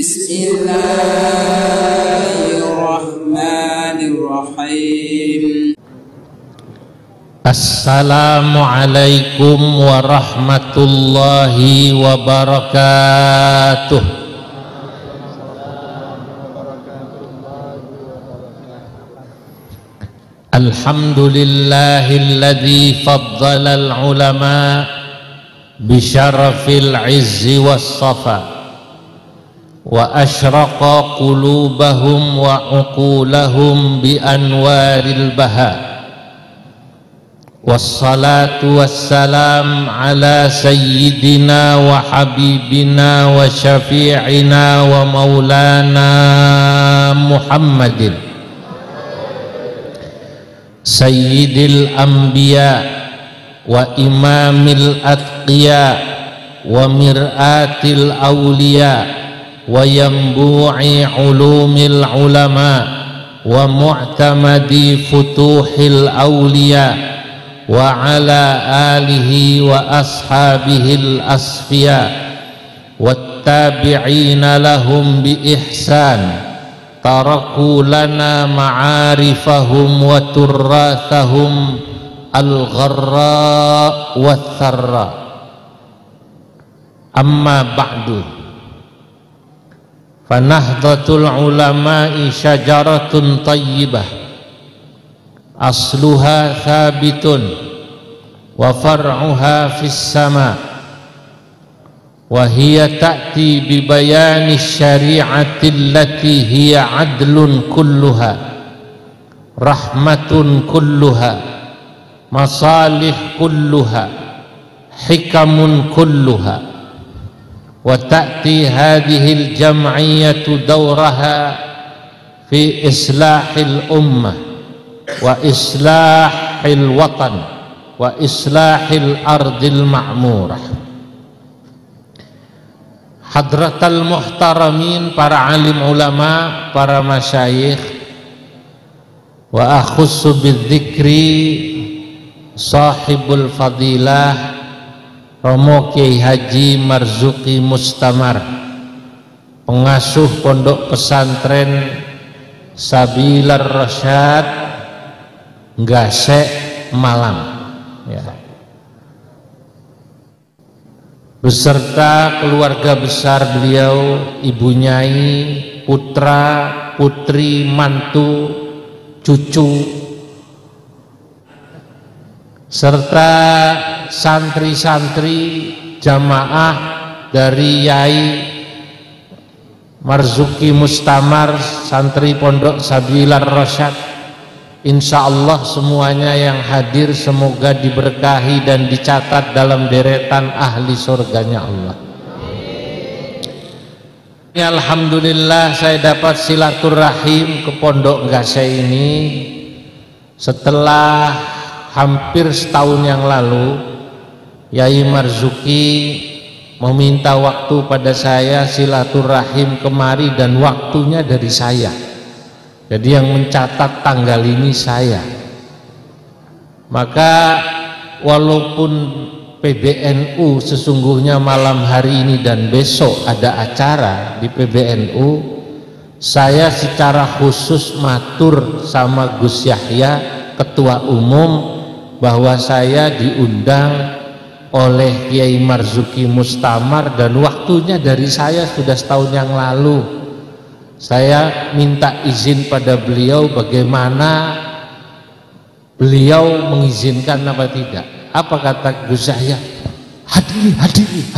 Bismillahirrahmanirrahim. Assalamualaikum warahmatullahi wabarakatuh. Alhamdulillahilladzi faddala al-ulama bisyarafil izzi was-safa wa asyraqa qulubahum wa uqulahum bi anwaril baha. Wassalatu wassalam ala sayyidina wa habibina wa syafi'ina wa maulana Muhammadin sayyidil anbiya wa imamil atqiya wa mir'atil awliya wa yanbu'i ulumil ulama wa mu'tamadi futuhil awliya wa ala alihi wa ashabihil asfiya wattabi'ina lahum bi ihsan taraku lana ma'arifahum wa turrathahum al-gharra wa tharra. Amma ba'du, fanahdatul ulama'i syajaratun tayyibah asluha thabitun wa far'uha fis sama wa hiya ta'ti bi bayani syari'ati allati hiya adlun kulluha rahmatun kulluha masalih kulluha hikamun kulluha wa ta'ti hadhihi al-jam'iyyatu dawraha fi islahil ummah wa islahil watan wa islahil ardil ma'murah. Hadratal muhtaramin, para alim ulama, para masyayikh, wa akhussu bidzikri sahibul fadilah Romo Kiai Haji Marzuki Mustamar, pengasuh pondok pesantren Sabilar Rasyad Ngasek Malang ya, beserta keluarga besar beliau, ibu nyai, putra, putri, mantu, cucu, serta santri-santri jamaah dari Yai Marzuki Mustamar, santri pondok Sabilar Rasyad. Insya Allah semuanya yang hadir semoga diberkahi dan dicatat dalam deretan ahli surganya Allah. Alhamdulillah saya dapat silaturahim ke Pondok Nggase ini setelah hampir setahun yang lalu Yai Marzuki meminta waktu pada saya silaturahim kemari dan waktunya dari saya. Jadi yang mencatat tanggal ini saya. Maka walaupun PBNU sesungguhnya malam hari ini dan besok ada acara di PBNU, saya secara khusus matur sama Gus Yahya Ketua Umum bahwa saya diundang oleh Kiai Marzuki Mustamar dan waktunya dari saya sudah setahun yang lalu. Saya minta izin pada beliau bagaimana beliau mengizinkan apa tidak. Apa kata Gus Yahya? Hadiri,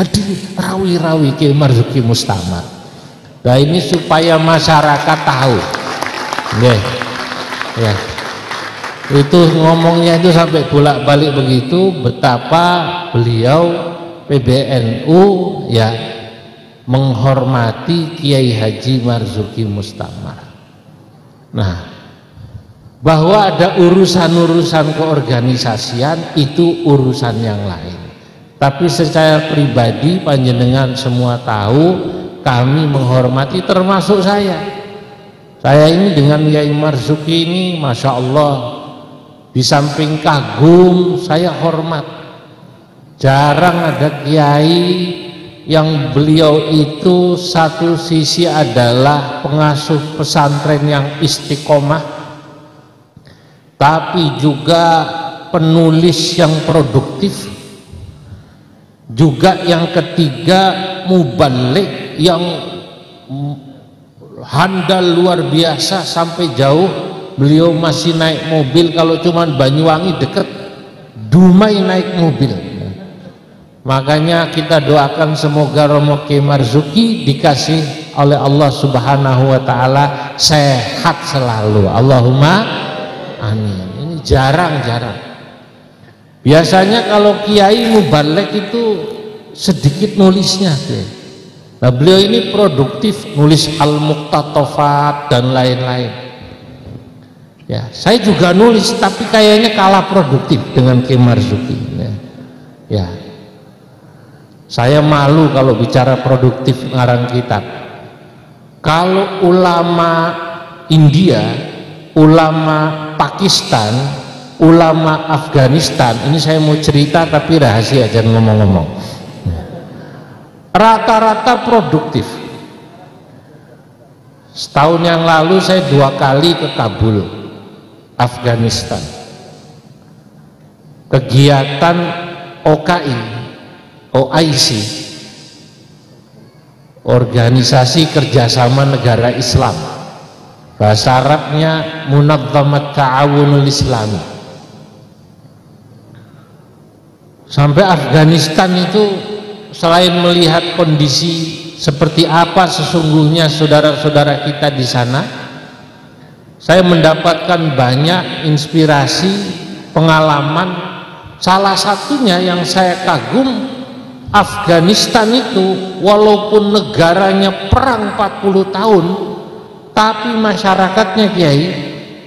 rawi Kiai Marzuki Mustamar. Nah ini supaya masyarakat tahu. Ya. Itu ngomongnya itu sampai bolak-balik begitu betapa beliau PBNU ya menghormati Kiai Haji Marzuki Mustamar. Nah, bahwa ada urusan-urusan keorganisasian itu urusan yang lain. Tapi secara pribadi panjenengan semua tahu kami menghormati termasuk saya. Saya ini dengan Kiai Marzuki ini Masya Allah di samping kagum saya hormat. Jarang ada kiai yang beliau itu satu sisi adalah pengasuh pesantren yang istiqomah, tapi juga penulis yang produktif, juga yang ketiga mubaligh yang handal luar biasa sampai jauh. Beliau masih naik mobil, kalau cuman Banyuwangi deket, Dumai naik mobil. Makanya kita doakan semoga Romo Kiai Marzuki dikasih oleh Allah Subhanahu wa taala sehat selalu. Allahumma amin. Ini jarang-jarang. Biasanya kalau kiai mubaligh itu sedikit nulisnya. Nah, beliau ini produktif, nulis Al-Muqtatafat dan lain-lain. Ya, saya juga nulis tapi kayaknya kalah produktif dengan Kiai Marzuki. Ya. Saya malu kalau bicara produktif ngarang kitab. Kalau ulama India, ulama Pakistan, ulama Afghanistan, ini saya mau cerita tapi rahasia, jangan ngomong-ngomong. Rata-rata produktif. Setahun yang lalu saya 2 kali ke Kabul, Afghanistan. Kegiatan OIC, Organisasi Kerjasama Negara Islam, bahasa Arabnya Munazzamat Ta'awunul Islami. Sampai Afghanistan itu selain melihat kondisi seperti apa sesungguhnya saudara-saudara kita di sana, saya mendapatkan banyak inspirasi, pengalaman. Salah satunya yang saya kagum, Afghanistan itu walaupun negaranya perang 40 tahun, tapi masyarakatnya Kiai,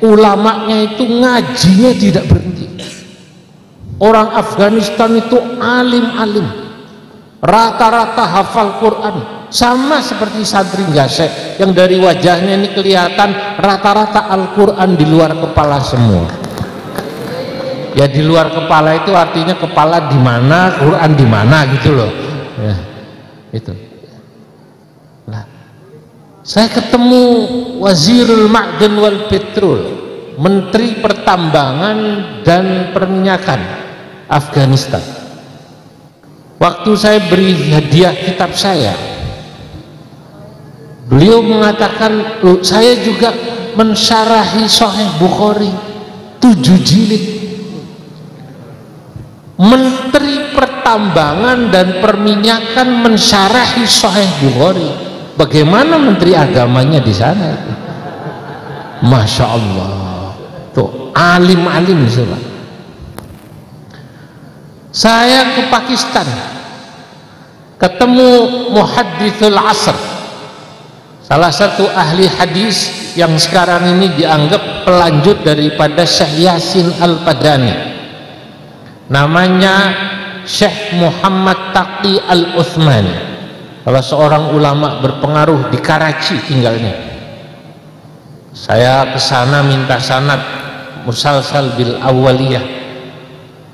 ulamanya itu ngajinya tidak berhenti. Orang Afghanistan itu alim-alim, rata-rata hafal Quran, sama seperti santri gasek yang dari wajahnya ini kelihatan rata-rata Al-Quran di luar kepala semua. Ya, di luar kepala itu artinya kepala di mana, Quran di mana gitu loh. Ya, itu. Nah, saya ketemu Wazirul Ma'dan wal Petrol, Menteri Pertambangan dan Perminyakan Afghanistan. Waktu saya beri hadiah kitab saya, beliau mengatakan, saya juga mensyarahi Sahih Bukhari 7 jilid. Menteri Pertambangan dan Perminyakan mensyarahi Sahih Bukhari. Bagaimana Menteri Agamanya di sana itu? Masya Allah, tuh alim-alim semua. Saya ke Pakistan, ketemu Muhaddithul Asr, salah satu ahli hadis yang sekarang ini dianggap pelanjut daripada Syekh Yasin Al-Padani. Namanya Syekh Muhammad Taqi Al-Uthmani, salah seorang ulama berpengaruh di Karachi tinggalnya. Saya ke sana minta sanad musalsal bil awaliyah,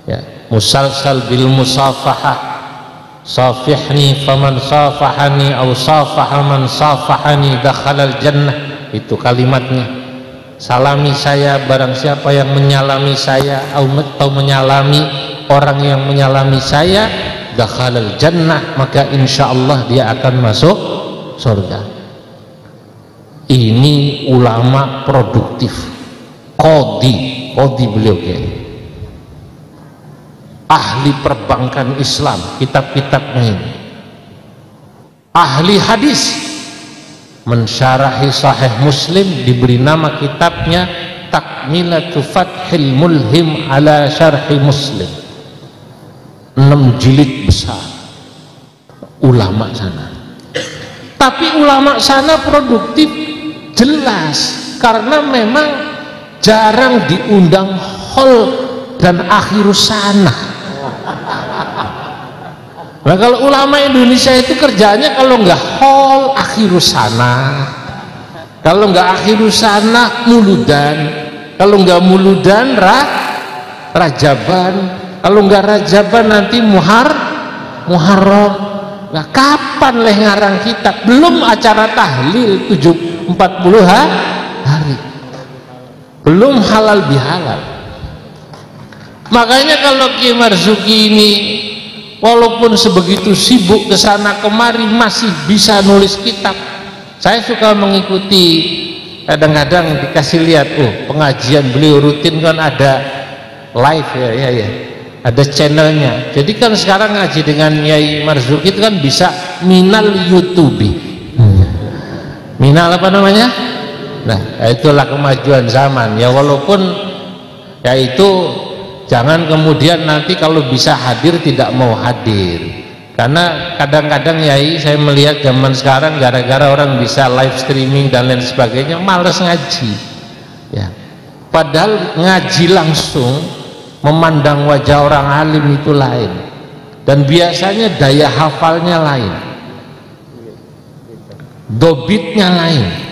ya, musalsal bil musafahah, safihni faman safahani aw safaha man safahani dakhalal jannah. Itu kalimatnya. Salami saya barang siapa yang menyalami saya atau menyalami orang yang menyalami saya, dakhalal jannah, maka insya Allah dia akan masuk surga. Ini ulama produktif, qadhi beliau Kiai, ahli perbankan Islam, kitab-kitabnya ini, ahli hadis, mensyarahi Sahih Muslim, diberi nama kitabnya Takmilatu Fathil Mulhim ala Syarhi Muslim, 6 jilid besar. Ulama sana, tapi ulama sana produktif jelas, karena memang jarang diundang hall dan akhirus sana. Nah, kalau ulama Indonesia itu kerjanya kalau nggak hall akhirus sana, kalau nggak akhirus sana muludan, kalau nggak muludan rajaban, kalau nggak rajaban nanti muharram. Nah, kapan leh ngarang kitab? Belum acara tahlil 40 hari, belum halal bihalal. Makanya kalau Ki Marzuki ini walaupun sebegitu sibuk kesana kemari masih bisa nulis kitab. Saya suka mengikuti, kadang-kadang dikasih lihat, pengajian beliau rutin kan ada live ya, ada channelnya. Jadi kan sekarang ngaji dengan Yai Marzuki itu kan bisa minal YouTube, minal apa namanya? Nah, itulah kemajuan zaman ya. Walaupun ya itu jangan kemudian nanti kalau bisa hadir tidak mau hadir, karena kadang-kadang Yai saya melihat zaman sekarang gara-gara orang bisa live streaming dan lain sebagainya males ngaji ya. Padahal ngaji langsung memandang wajah orang alim itu lain, dan biasanya daya hafalnya lain, dobitnya lain.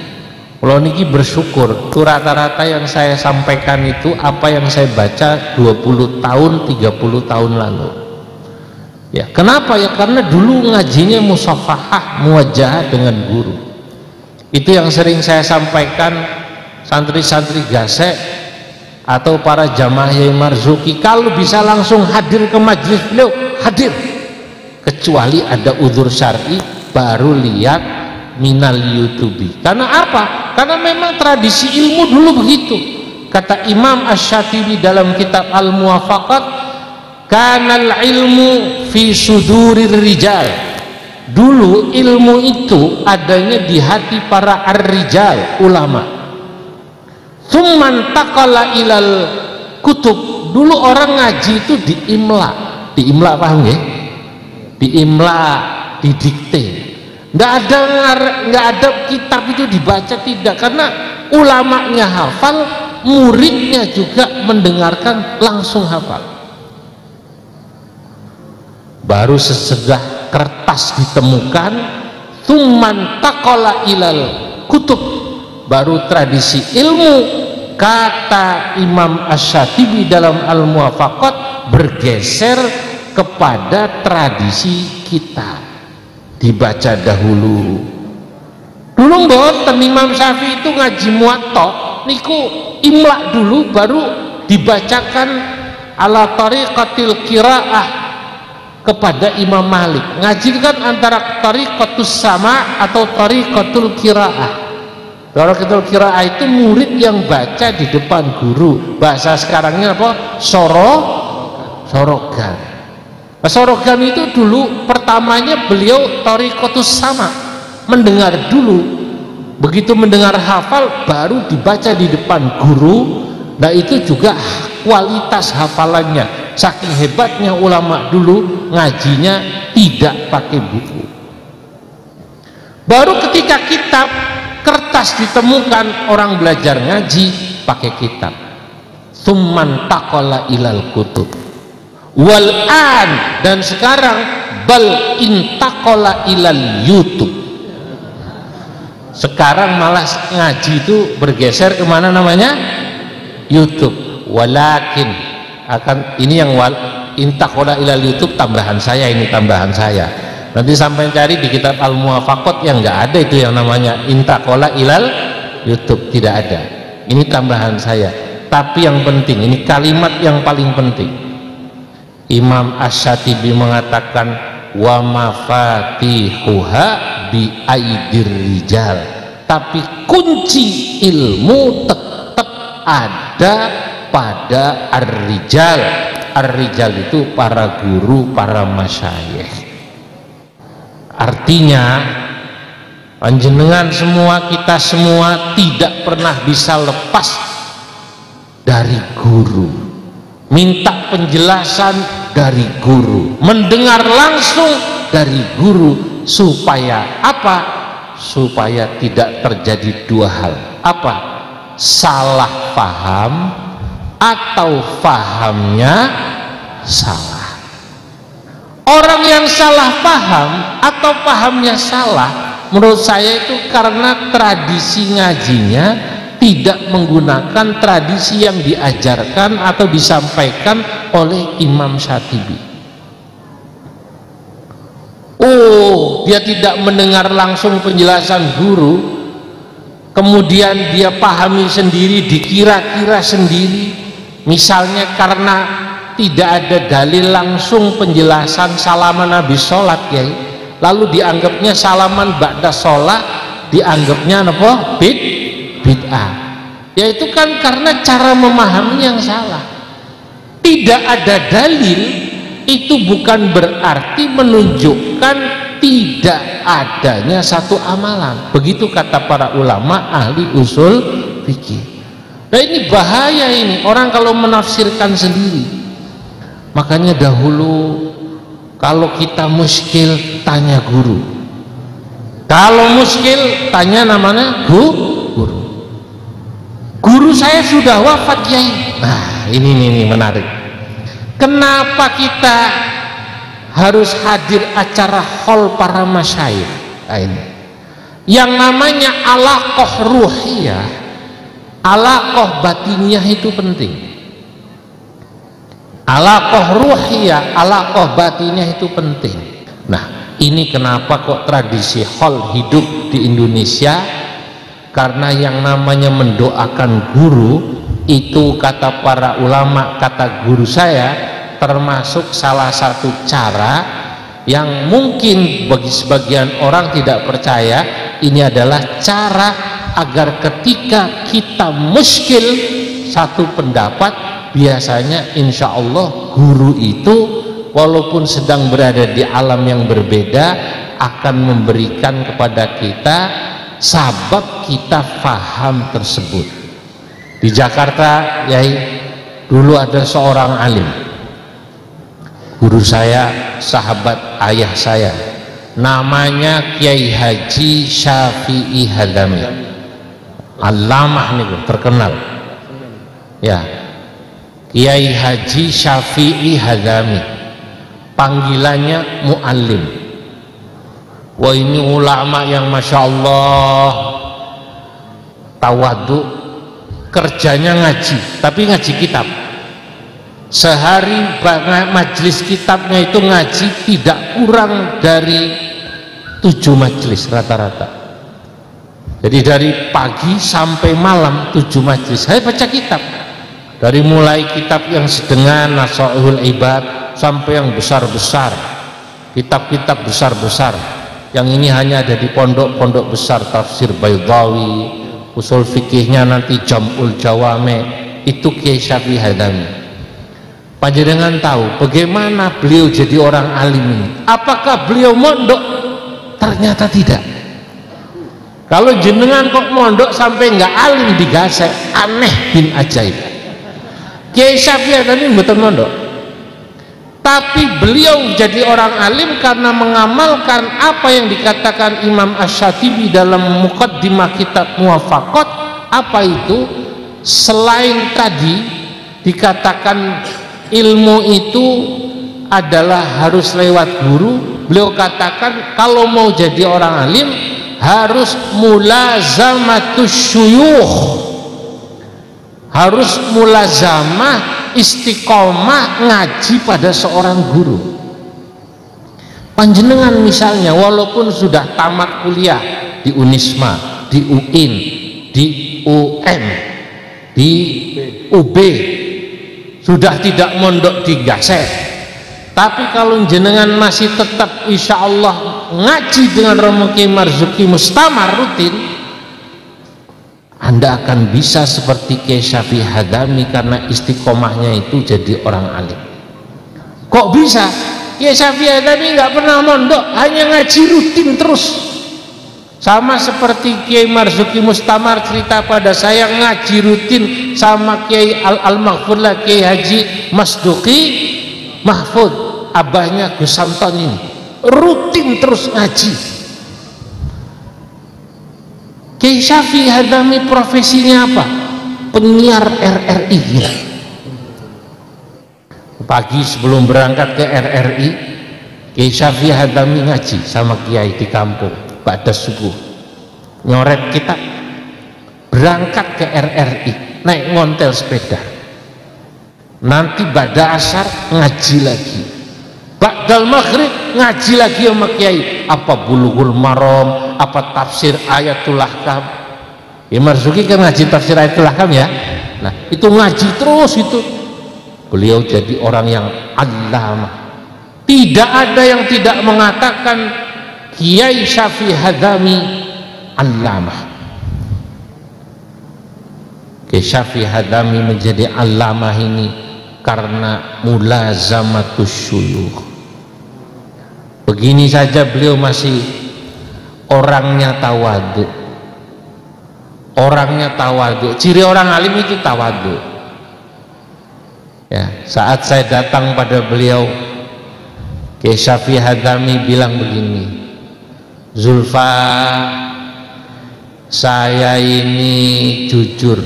Kalau niki bersyukur tuh rata-rata yang saya sampaikan itu apa yang saya baca 20 tahun 30 tahun lalu ya. Kenapa ya? Karena dulu ngajinya musafahah muwajahah dengan guru. Itu yang sering saya sampaikan, santri-santri gasek atau para jamaah Yai Marzuki kalau bisa langsung hadir ke majelis beliau, hadir, kecuali ada udzur syar'i baru lihat minal YouTube. Karena apa? Karena memang tradisi ilmu dulu begitu. Kata Imam Asy-Syatibi dalam kitab Al-Muwafaqat, kanal ilmu fi sudurir rijal. Dulu ilmu itu adanya di hati para ar-rijal, ulama. Tsumman taqala ilal kutub. Dulu orang ngaji itu diimla. Diimla paham ya? Diimla, didikte. Nggak ada kitab itu dibaca, tidak, karena ulamanya hafal, muridnya juga mendengarkan langsung hafal. Baru sesudah kertas ditemukan, tsumman taqala ilal kutub, baru tradisi ilmu, kata Imam Asy-Syatibi dalam Al-Muwafaqat, bergeser kepada tradisi kitab, dibaca dahulu. Dulu mboten, Imam Syafi'i itu ngaji Muwatta niku imla dulu baru dibacakan ala tariqatil qiraah kepada Imam Malik. Ngaji kan antara tariqatus sama atau tariqatul qiraah. Tariqatul qiraah itu murid yang baca di depan guru. Bahasa sekarangnya apa? Sorogan. Sorogan itu dulu pertamanya beliau tariqatus sama, mendengar dulu, begitu mendengar hafal baru dibaca di depan guru. Nah itu juga kualitas hafalannya, saking hebatnya ulama dulu ngajinya tidak pakai buku. Baru ketika kitab kertas ditemukan, orang belajar ngaji pakai kitab. Tsumman taqala ilal kutub. Wal'an, dan sekarang bal intaqala ilal YouTube. Sekarang malah ngaji itu bergeser kemana namanya? YouTube. Walakin akan ini yang intaqala ilal YouTube tambahan saya, ini tambahan saya. Nanti sampai cari di kitab Al-Muwafaqat yang nggak ada itu yang namanya intaqala ilal YouTube, tidak ada. Ini tambahan saya. Tapi yang penting, ini kalimat yang paling penting. Imam Asy-Syatibi mengatakan wa mafatihuha bi aidir rijal, tapi kunci ilmu tetap ada pada ar-rijal. Ar-rijal itu para guru, para masyayikh. Artinya panjenengan semua, kita semua tidak pernah bisa lepas dari guru, minta penjelasan dari guru, mendengar langsung dari guru, supaya apa? Supaya tidak terjadi dua hal. Apa? Salah paham atau pahamnya salah. Orang yang salah paham atau pahamnya salah, menurut saya itu karena tradisi ngajinya tidak menggunakan tradisi yang diajarkan atau disampaikan oleh Imam Syatibi. Oh, dia tidak mendengar langsung penjelasan guru, kemudian dia pahami sendiri, dikira-kira sendiri, misalnya karena tidak ada dalil langsung penjelasan salaman habis sholat ya, lalu dianggapnya salaman ba'da sholat, dianggapnya apa? Bid'ah. Ya itu kan karena cara memahami yang salah. Tidak ada dalil itu bukan berarti menunjukkan tidak adanya satu amalan. Begitu kata para ulama ahli usul fikih. Nah ini bahaya ini, orang kalau menafsirkan sendiri. Makanya dahulu kalau kita muskil tanya guru, kalau muskil tanya namanya guru. Guru saya sudah wafat Kiai. Nah ini menarik. Kenapa kita harus hadir acara haul para masyayikh? Nah, ini yang namanya alaqah ruhiyah, alaqah batiniyah itu penting. Alaqah ruhiyah, alaqah batiniyah itu penting. Nah ini kenapa kok tradisi haul hidup di Indonesia, karena yang namanya mendoakan guru itu kata para ulama, kata guru saya, termasuk salah satu cara yang mungkin bagi sebagian orang tidak percaya, ini adalah cara agar ketika kita muskil satu pendapat, biasanya insya Allah guru itu walaupun sedang berada di alam yang berbeda akan memberikan kepada kita sabab kita faham tersebut. Di Jakarta Yai, dulu ada seorang alim, guru saya, sahabat ayah saya, namanya Kiai Haji Syafi'i Hadami. Alamah nih terkenal ya, Kiai Haji Syafi'i Hadami, panggilannya muallim. Wah ini ulama yang masya Allah tawadu, kerjanya ngaji, tapi ngaji kitab. Sehari majelis kitabnya itu ngaji tidak kurang dari 7 majelis rata-rata. Jadi dari pagi sampai malam 7 majelis saya baca kitab, dari mulai kitab yang sedengan Nasaihul Ibad sampai yang besar-besar, kitab-kitab besar-besar. Yang ini hanya ada di pondok-pondok besar, tafsir Baydawi, usul fikihnya nanti Jam'ul Jawame, itu Kiai Syafi'i Hadami. Panjenengan tahu bagaimana beliau jadi orang alim ini? Apakah beliau mondok? Ternyata tidak. Kalau jenengan kok mondok sampai nggak alim digasek, aneh bin ajaib. Kiai Syafi'i Hadami mboten mondok, tapi beliau jadi orang alim karena mengamalkan apa yang dikatakan Imam Asy-Syatibi dalam muqaddimah kitab Muwafaqat. Apa itu? Selain tadi dikatakan ilmu itu adalah harus lewat guru, beliau katakan kalau mau jadi orang alim harus mulazamatus syuyukh, harus mulazamah, istiqomah ngaji pada seorang guru. Panjenengan misalnya walaupun sudah tamat kuliah di Unisma, di UIN, di UM, di UB, sudah tidak mondok di Gasek, tapi kalau jenengan masih tetap insya Allah ngaji dengan Romo Kiai Marzuki Mustamar rutin, Anda akan bisa seperti Kiai Syafi'i Hadami karena istiqomahnya itu jadi orang alim. Kok bisa? Kiai Syafi'i Hadami nggak pernah mondok, hanya ngaji rutin terus. Sama seperti Kiai Marzuki Mustamar cerita pada saya, ngaji rutin sama Kiai Al-Maghfurlah, Kiai Haji Masduki Mahfud, abahnya Gus Samton ini, rutin terus ngaji. Kiai Syafi'i Hadami profesinya apa? Penyiar RRI ya. Pagi sebelum berangkat ke RRI, Kiai Syafi'i Hadami ngaji sama Kiai di kampung pada subuh, nyoret kitab, berangkat ke RRI naik ngontel sepeda, nanti pada asar ngaji lagi, ba'dal maghrib ngaji lagi sama Kiai, apa Bulughul Maram, apa tafsir Ayatul Ahkam. Ya Marzuki kan ngaji tafsir Ayatul Ahkam ya. Nah itu ngaji terus itu. Beliau jadi orang yang allamah. Tidak ada yang tidak mengatakan Kiai Syafi'i Hadzami allamah. Kiai Syafi'i Hadzami menjadi allamah ini karena mulazamatus syuyukh. Begini saja beliau masih orangnya tawadhu. Orangnya tawadhu. Ciri orang alim itu tawadhu. Ya, saat saya datang pada beliau, Kiai Syafi'i Hadzami bilang begini, Zulfa, saya ini jujur,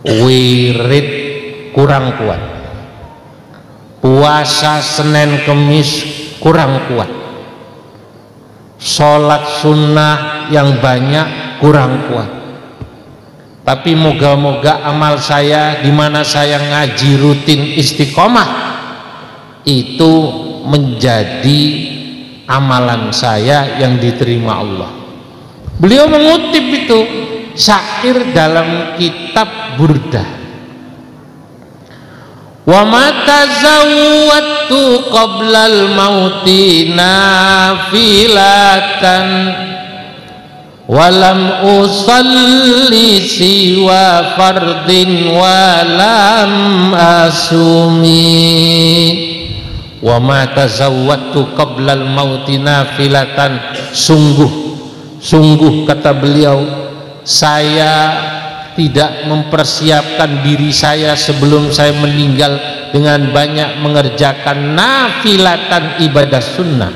wirid kurang kuat, puasa Senin Kemis kurang kuat, sholat sunnah yang banyak kurang kuat, tapi moga-moga amal saya di mana saya ngaji rutin istiqomah itu menjadi amalan saya yang diterima Allah. Beliau mengutip itu syair dalam kitab Burdah. Wa ma tazawwatu qablal mauti nafilatan walam usalli siwa fardin walam asumi. Wa ma tazawwatu qablal mauti nafilatan, sungguh kata beliau, saya tidak mempersiapkan diri saya sebelum saya meninggal dengan banyak mengerjakan nafilatan ibadah sunnah.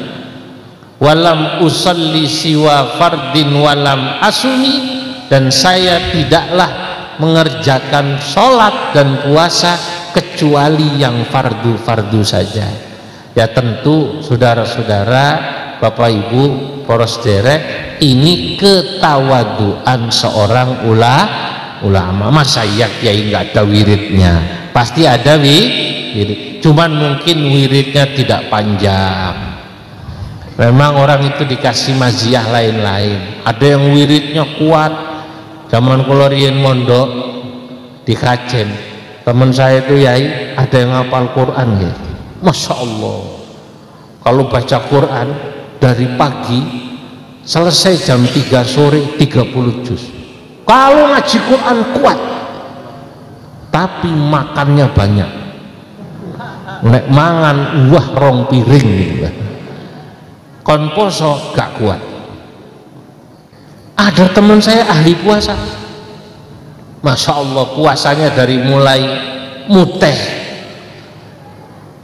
Walam usalli siwa fardin walam asumi, dan saya tidaklah mengerjakan sholat dan puasa kecuali yang fardu-fardu saja. Ya tentu saudara-saudara, Bapak Ibu, poros derek, ini ketawaduan seorang ulama. Masa ya kiai nggak ada wiridnya? Pasti ada wirid, cuman mungkin wiridnya tidak panjang. Memang orang itu dikasih maziyah lain-lain. Ada yang wiridnya kuat. Zaman kolorien mondok di Kajen, teman saya itu yai ada yang hafal Quran ya. Masya Allah, kalau baca Quran dari pagi selesai jam 3 sore 30 juz. Kalau ngaji Quran kuat, tapi makannya banyak. Nek mangan wah rong piring gitu. Kon poso gak kuat. Ada teman saya ahli puasa, Masya Allah puasanya dari mulai muteh,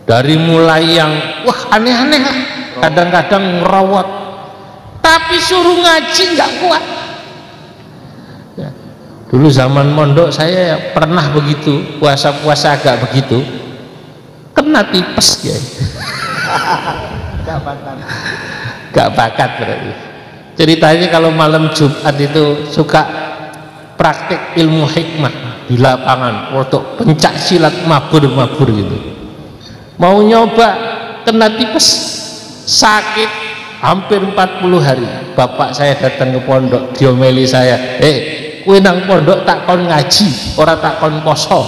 dari mulai yang wah aneh-aneh, kadang-kadang ngerawat, tapi suruh ngaji nggak kuat ya. Dulu zaman mondok saya pernah begitu, puasa-puasa agak begitu, kena tipes ya. Gak bakat berarti. Ceritanya kalau malam Jumat itu suka praktek ilmu hikmah di lapangan untuk pencak silat mabur-mabur gitu. Mau nyoba kena tipes, sakit hampir 40 hari. Bapak saya datang ke pondok, diomeli saya, kowe nang pondok tak kon ngaji, ora tak kon poso.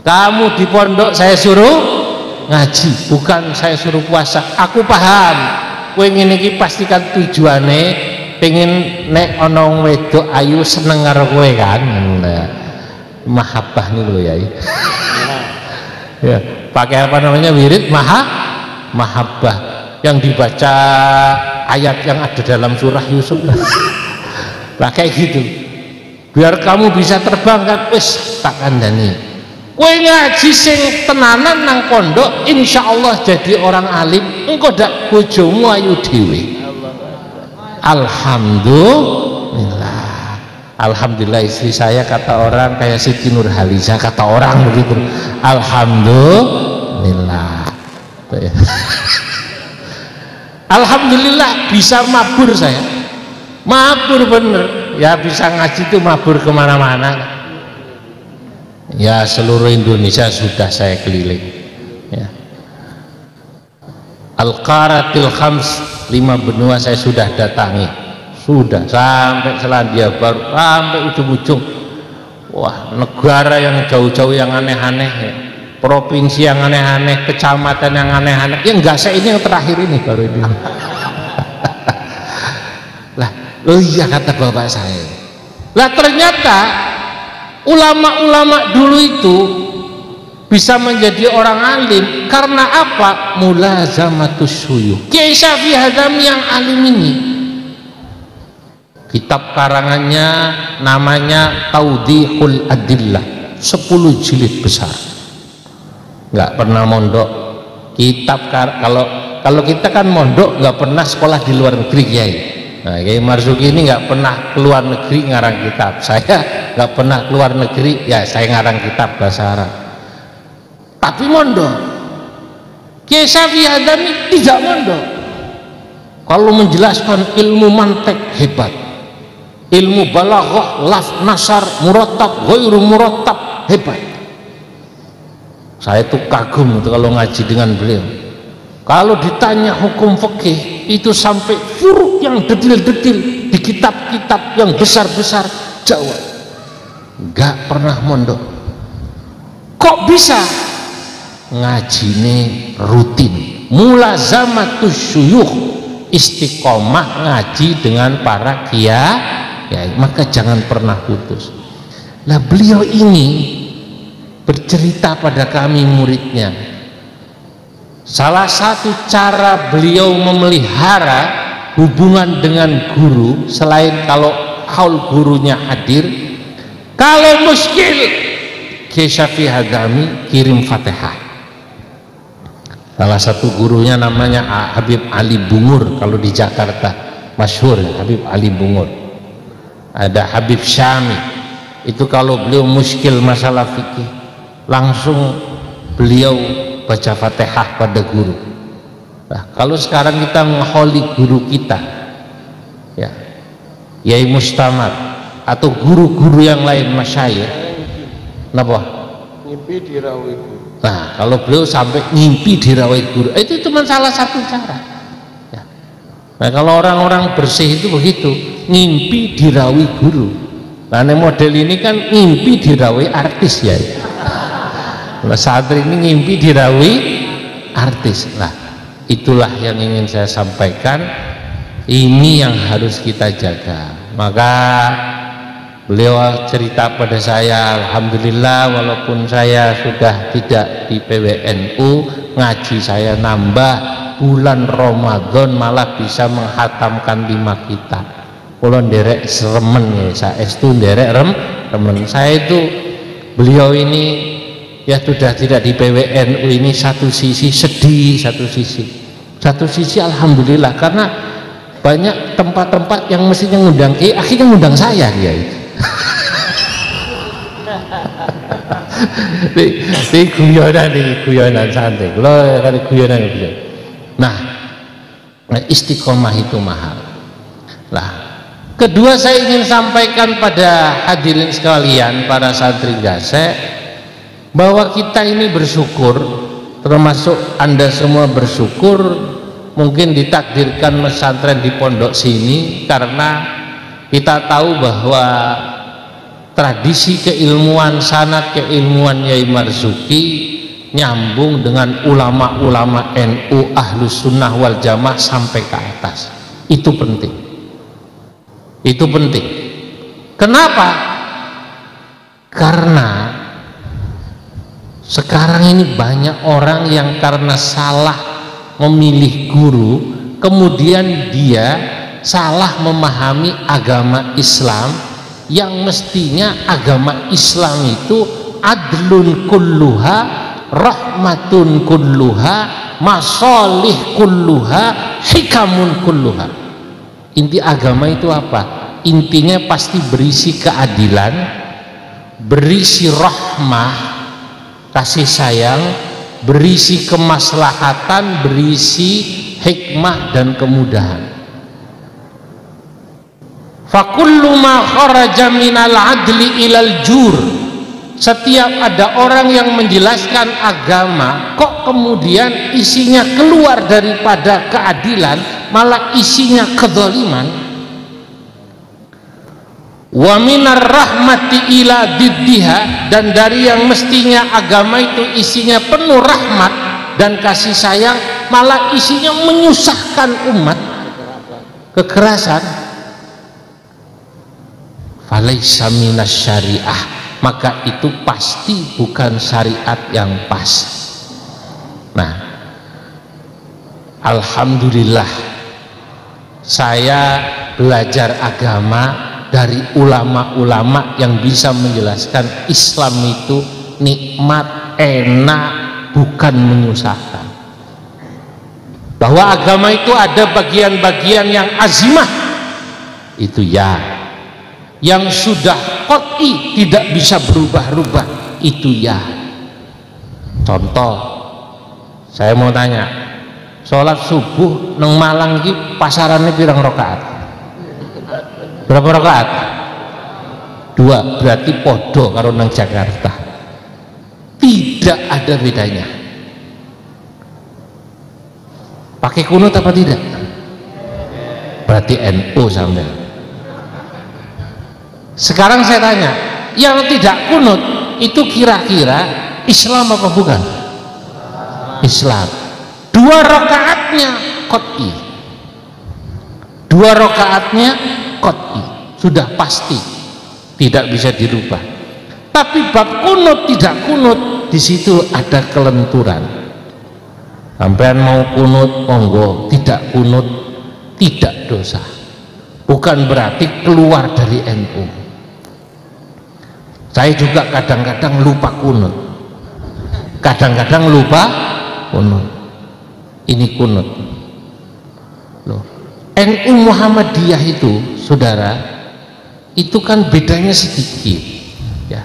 Kamu di pondok saya suruh ngaji, bukan saya suruh puasa. Aku paham kowe ngene iki pastikan tujuane pengen nek ana wedok ayu seneng karo kowe kan. Mahabbah nih lho ya. Ya, pakai apa namanya wirid mahabbah yang dibaca ayat yang ada dalam surah Yusuf. Lah kayak gitu. Biar kamu bisa terbang kan wis tak kandhani. Kowe ngaji sing tenanan nang pondok insyaallah jadi orang alim, engko dak bojomu ayu dhewe. Alhamdulillah. Alhamdulillah istri saya kata orang kayak Siti Nurhaliza, kata orang begitu. Alhamdulillah. Alhamdulillah bisa mabur saya. Mabur bener. Ya bisa ngaji itu mabur kemana-mana. Ya seluruh Indonesia sudah saya keliling ya. Al-Qaratil Khams, 5 benua saya sudah datangi, sudah sampai Selandia Baru, sampai ujung-ujung. Wah, negara yang jauh-jauh yang aneh-aneh ya. Provinsi yang aneh-aneh, kecamatan yang aneh-aneh. Yang enggak, saya ini yang terakhir ini baru ini. Lah, oh iya kata bapak saya. Lah ternyata ulama-ulama dulu itu bisa menjadi orang alim karena apa? Mulazamatus syuyukh. Kiai Syafi'i Hadzami yang alim ini, kitab karangannya namanya Tawdihul Adillah, 10 jilid besar. Nggak pernah mondok. Kitab kalau kita kan mondok nggak pernah sekolah di luar negeri, Kiai. Nah, Kiai Marzuki ini nggak pernah keluar negeri ngarang kitab. Saya nggak pernah keluar negeri, ya saya ngarang kitab bahasa Arab. Tapi mondok. Kiai Syafi'i Hadzami tidak mondok. Kalau menjelaskan ilmu mantek hebat, ilmu balaghah, laf, nasar, murattab, ghairu murattab hebat. Saya tuh kagum itu kalau ngaji dengan beliau. Kalau ditanya hukum fikih itu sampai furu yang detil-detil di kitab-kitab yang besar-besar jawab. Nggak pernah mondok. Kok bisa? Ngajine rutin, mulazamatus syuyukh, istiqomah ngaji dengan para kiai, maka jangan pernah putus. Lah beliau ini bercerita pada kami muridnya, salah satu cara beliau memelihara hubungan dengan guru, selain kalau haul gurunya hadir, kalau muskil Kiai Syafi'i Hadzami kirim Fatihah. Salah satu gurunya namanya Habib Ali Bungur, kalau di Jakarta masyhur Habib Ali Bungur. Ada Habib Syami, itu kalau beliau muskil masalah fikih langsung beliau baca Fatihah pada guru. Nah, kalau sekarang kita mengholi guru kita ya, Yai Mustamar atau guru-guru yang lain masyayikh, kenapa? Ngimpi dirawai guru. Nah, kalau beliau sampai ngimpi dirawai guru, itu cuma salah satu cara ya. Nah, kalau orang-orang bersih itu begitu, ngimpi dirawai guru. Nah, model ini kan ngimpi dirawai artis ya. Nah, santri ini ngimpi dirawai artis. Nah, itulah yang ingin saya sampaikan. Ini yang harus kita jaga. Maka beliau cerita pada saya, alhamdulillah walaupun saya sudah tidak di PWNU, ngaji saya nambah, bulan Ramadan malah bisa menghatamkan 5 kitab. Kalau nderek seremen ya, saya itu nderek remen. Saya itu beliau ini ya sudah tidak di PWNU ini, satu sisi sedih, satu sisi alhamdulillah, karena banyak tempat-tempat yang mestinya ngundang Kiai akhirnya ngundang saya dia itu. Ini guyonan santai. Kalau ada guyonan gitu. Nah, istiqomah itu mahal. Nah, kedua saya ingin sampaikan pada hadirin sekalian, para santri gasek, bahwa kita ini bersyukur, termasuk Anda semua bersyukur mungkin ditakdirkan pesantren di pondok sini, karena kita tahu bahwa tradisi keilmuan, sanad keilmuan Yai Marzuki nyambung dengan ulama-ulama NU Ahlus Sunnah wal Jamaah sampai ke atas. Itu penting. Itu penting. Kenapa? Karena sekarang ini banyak orang yang karena salah memilih guru, kemudian dia salah memahami agama Islam, yang mestinya agama Islam itu adlun kulluha, rahmatun kulluha, masalih kulluha, hikamun kulluha. Inti agama itu apa? Intinya pasti berisi keadilan, berisi rahmah, kasih sayang, berisi kemaslahatan, berisi hikmah dan kemudahan. Fakullu ma kharaja minal adli ilal jur, Setiap ada orang yang menjelaskan agama kok kemudian isinya keluar daripada keadilan, malah isinya kezaliman. Wa minar rahmati ila diddiha, dan dari yang mestinya agama itu isinya penuh rahmat dan kasih sayang, malah isinya menyusahkan umat, kekerasan. Falaisa minas syariah, maka itu pasti bukan syariat yang pas. Nah, alhamdulillah saya belajar agama dari ulama-ulama yang bisa menjelaskan Islam itu nikmat, enak, bukan menyusahkan. Bahwa agama itu ada bagian-bagian yang azimah, itu ya. Yang sudah qat'i tidak bisa berubah-ubah, itu ya. Contoh, saya mau tanya, sholat subuh neng Malang ki pasarannya pirang rakaat? Berapa rakaat? 2, berarti podo karo nang Jakarta. Tidak ada bedanya. Pakai kunut apa tidak? Berarti NU sampai. Sekarang saya tanya, yang tidak kunut itu kira-kira Islam apa bukan? Islam. 2 rakaatnya qat'i. 2 rakaatnya qat'i, sudah pasti tidak bisa dirubah. Tapi bab kunut tidak kunut, di situ ada kelenturan. Sampean mau kunut monggo, tidak kunut tidak dosa. Bukan berarti keluar dari NU. Saya juga kadang-kadang lupa kunut, kadang-kadang lupa kunut. Ini kunut loh. NU Muhammadiyah itu, saudara, itu kan bedanya sedikit ya,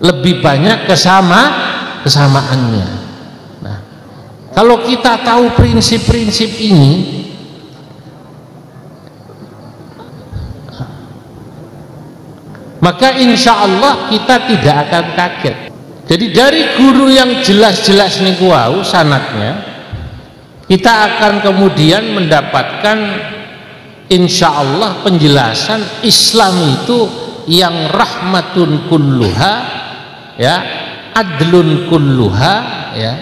lebih banyak kesamaannya. Nah, kalau kita tahu prinsip-prinsip ini, maka insya Allah kita tidak akan kaget. Jadi dari guru yang jelas-jelas niku wau sanadnya, kita akan kemudian mendapatkan insya Allah penjelasan Islam itu yang rahmatun kulluha, ya, adlun kulluha, ya,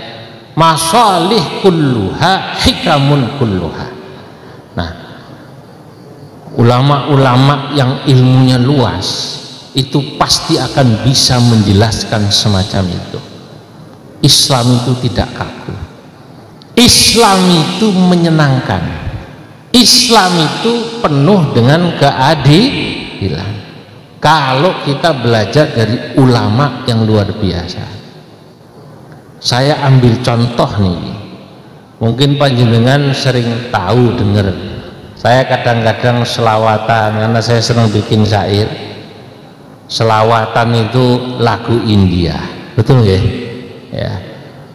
masalih kulluha, hikamun kulluha. Nah, ulama-ulama yang ilmunya luas itu pasti akan bisa menjelaskan semacam itu. Islam itu tidak kaku, Islam itu menyenangkan, Islam itu penuh dengan keadilan. Kalau kita belajar dari ulama yang luar biasa. Saya ambil contoh nih, mungkin panjenengan sering tahu dengar, saya kadang-kadang selawatan karena saya senang bikin syair. Selawatan itu lagu India, betul nggak? Ya,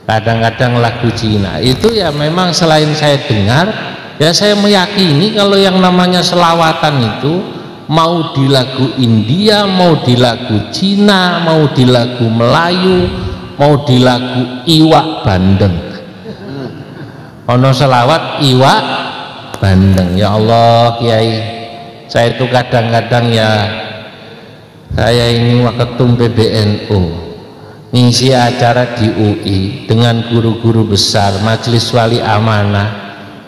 kadang-kadang lagu Cina. Itu ya memang selain saya dengar, ya saya meyakini kalau yang namanya selawatan itu mau di lagu India, mau di lagu Cina, mau di lagu Melayu, mau di lagu Iwak Bandeng. Ono selawat Iwak Bandeng. Ya Allah, Kiai, saya itu kadang-kadang ya, saya ini waketum PBNU ngisi acara di UI dengan guru-guru besar, majelis wali amanah,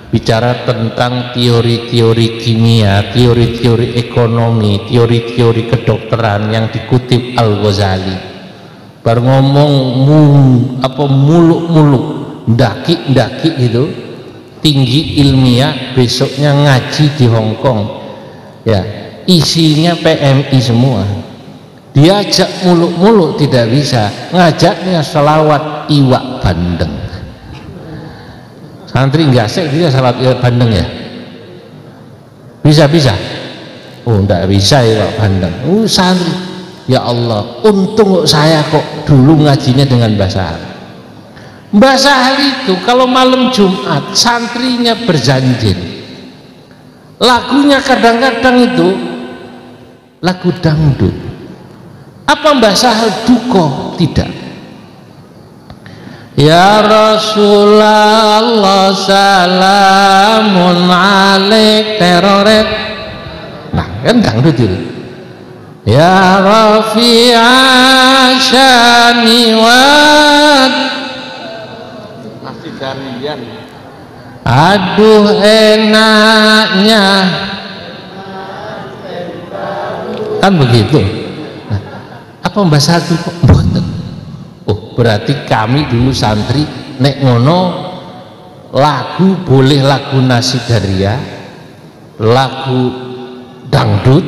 bicara tentang teori-teori kimia, teori-teori ekonomi, teori-teori kedokteran yang dikutip Al-Ghazali. Baru ngomong muluk-muluk, ndaki-ndaki gitu, tinggi ilmiah, besoknya ngaji di Hong Kong, ya isinya PMI semua. Diajak muluk-muluk tidak bisa, ngajaknya selawat Iwak Bandeng. Santri nggak sih dia selawat Iwak Bandeng ya? Bisa? Oh, enggak bisa Iwak Bandeng. Santri, ya Allah, untung saya kok dulu ngajinya dengan bahasa Arab. Bahasa Arab itu kalau malam Jumat santrinya berjanjin, lagunya kadang-kadang itu lagu dangdut. Apa bahasa duka? Tidak. Ya Rasulullah salamun alaik teroret. Nah kan dangdut itu. Ya Rafi'a syani wad. Masih garian. Aduh enaknya. Kan begitu. Nah, apa bahasa duka? Oh berarti kami dulu santri nek ngono lagu boleh lagu nasidaria, lagu dangdut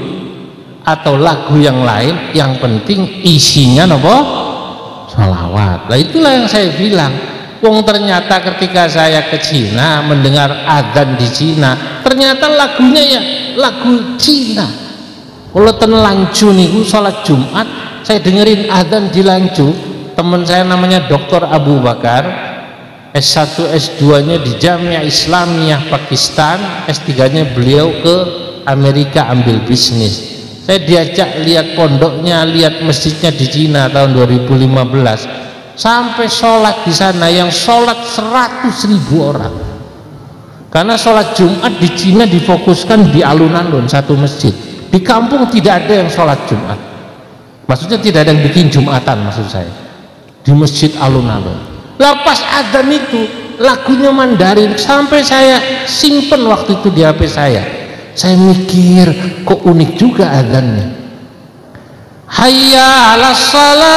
atau lagu yang lain, yang penting isinya apa? Sholawat. Nah itulah yang saya bilang. Wong ternyata ketika saya ke Cina mendengar adzan di Cina, ternyata lagunya ya lagu Cina. Kalau ten Lanju niku sholat Jumat, saya dengerin adzan di Lanju. Teman saya namanya Dr. Abu Bakar, S1 S2 nya di Jamiah Islamiyah Pakistan, S3 nya beliau ke Amerika ambil bisnis. Saya diajak lihat pondoknya, lihat masjidnya di Cina tahun 2015, sampai sholat di sana yang sholat 100.000 orang, karena sholat Jumat di Cina difokuskan di alun-alun satu masjid. Di kampung tidak ada yang sholat Jumat, maksudnya tidak ada yang bikin Jumatan, maksud saya di masjid alun-alun. Lepas adzan itu lagunya Mandarin, sampai saya simpen waktu itu di HP saya mikir kok unik juga adzannya. Hayya 'alas shalah,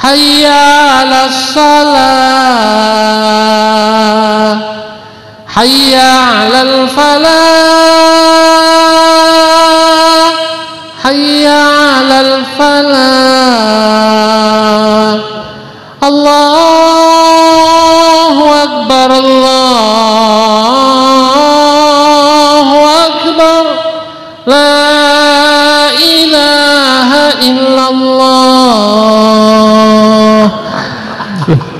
hayya 'alas shalah, hayya 'alal falah, hayya 'alal falah. Allahu akbar, Allahu akbar, la ilaha illallah.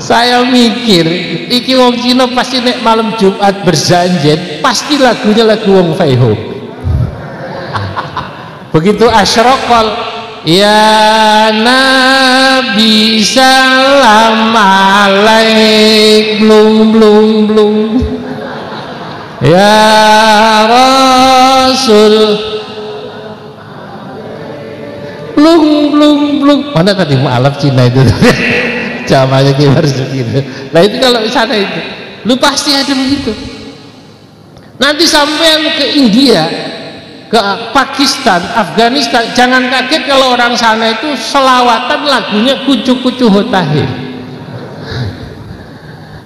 Saya mikir iki wong Cina pasti nek malam Jumat berjanjian pasti lagunya lagu wong Feiho. Begitu asyraqal ya Nabi salam alaik blung blung blung, ya Rasul blung blung blung. Mana tadi mu'alaf Cina itu? Jamanya gimana gitu. Nah itu kalau sana itu lu pasti ada begitu. Nanti sampai ke India, ke Pakistan, Afghanistan, jangan kaget kalau orang sana itu selawatan lagunya kucu-kucu hotahir.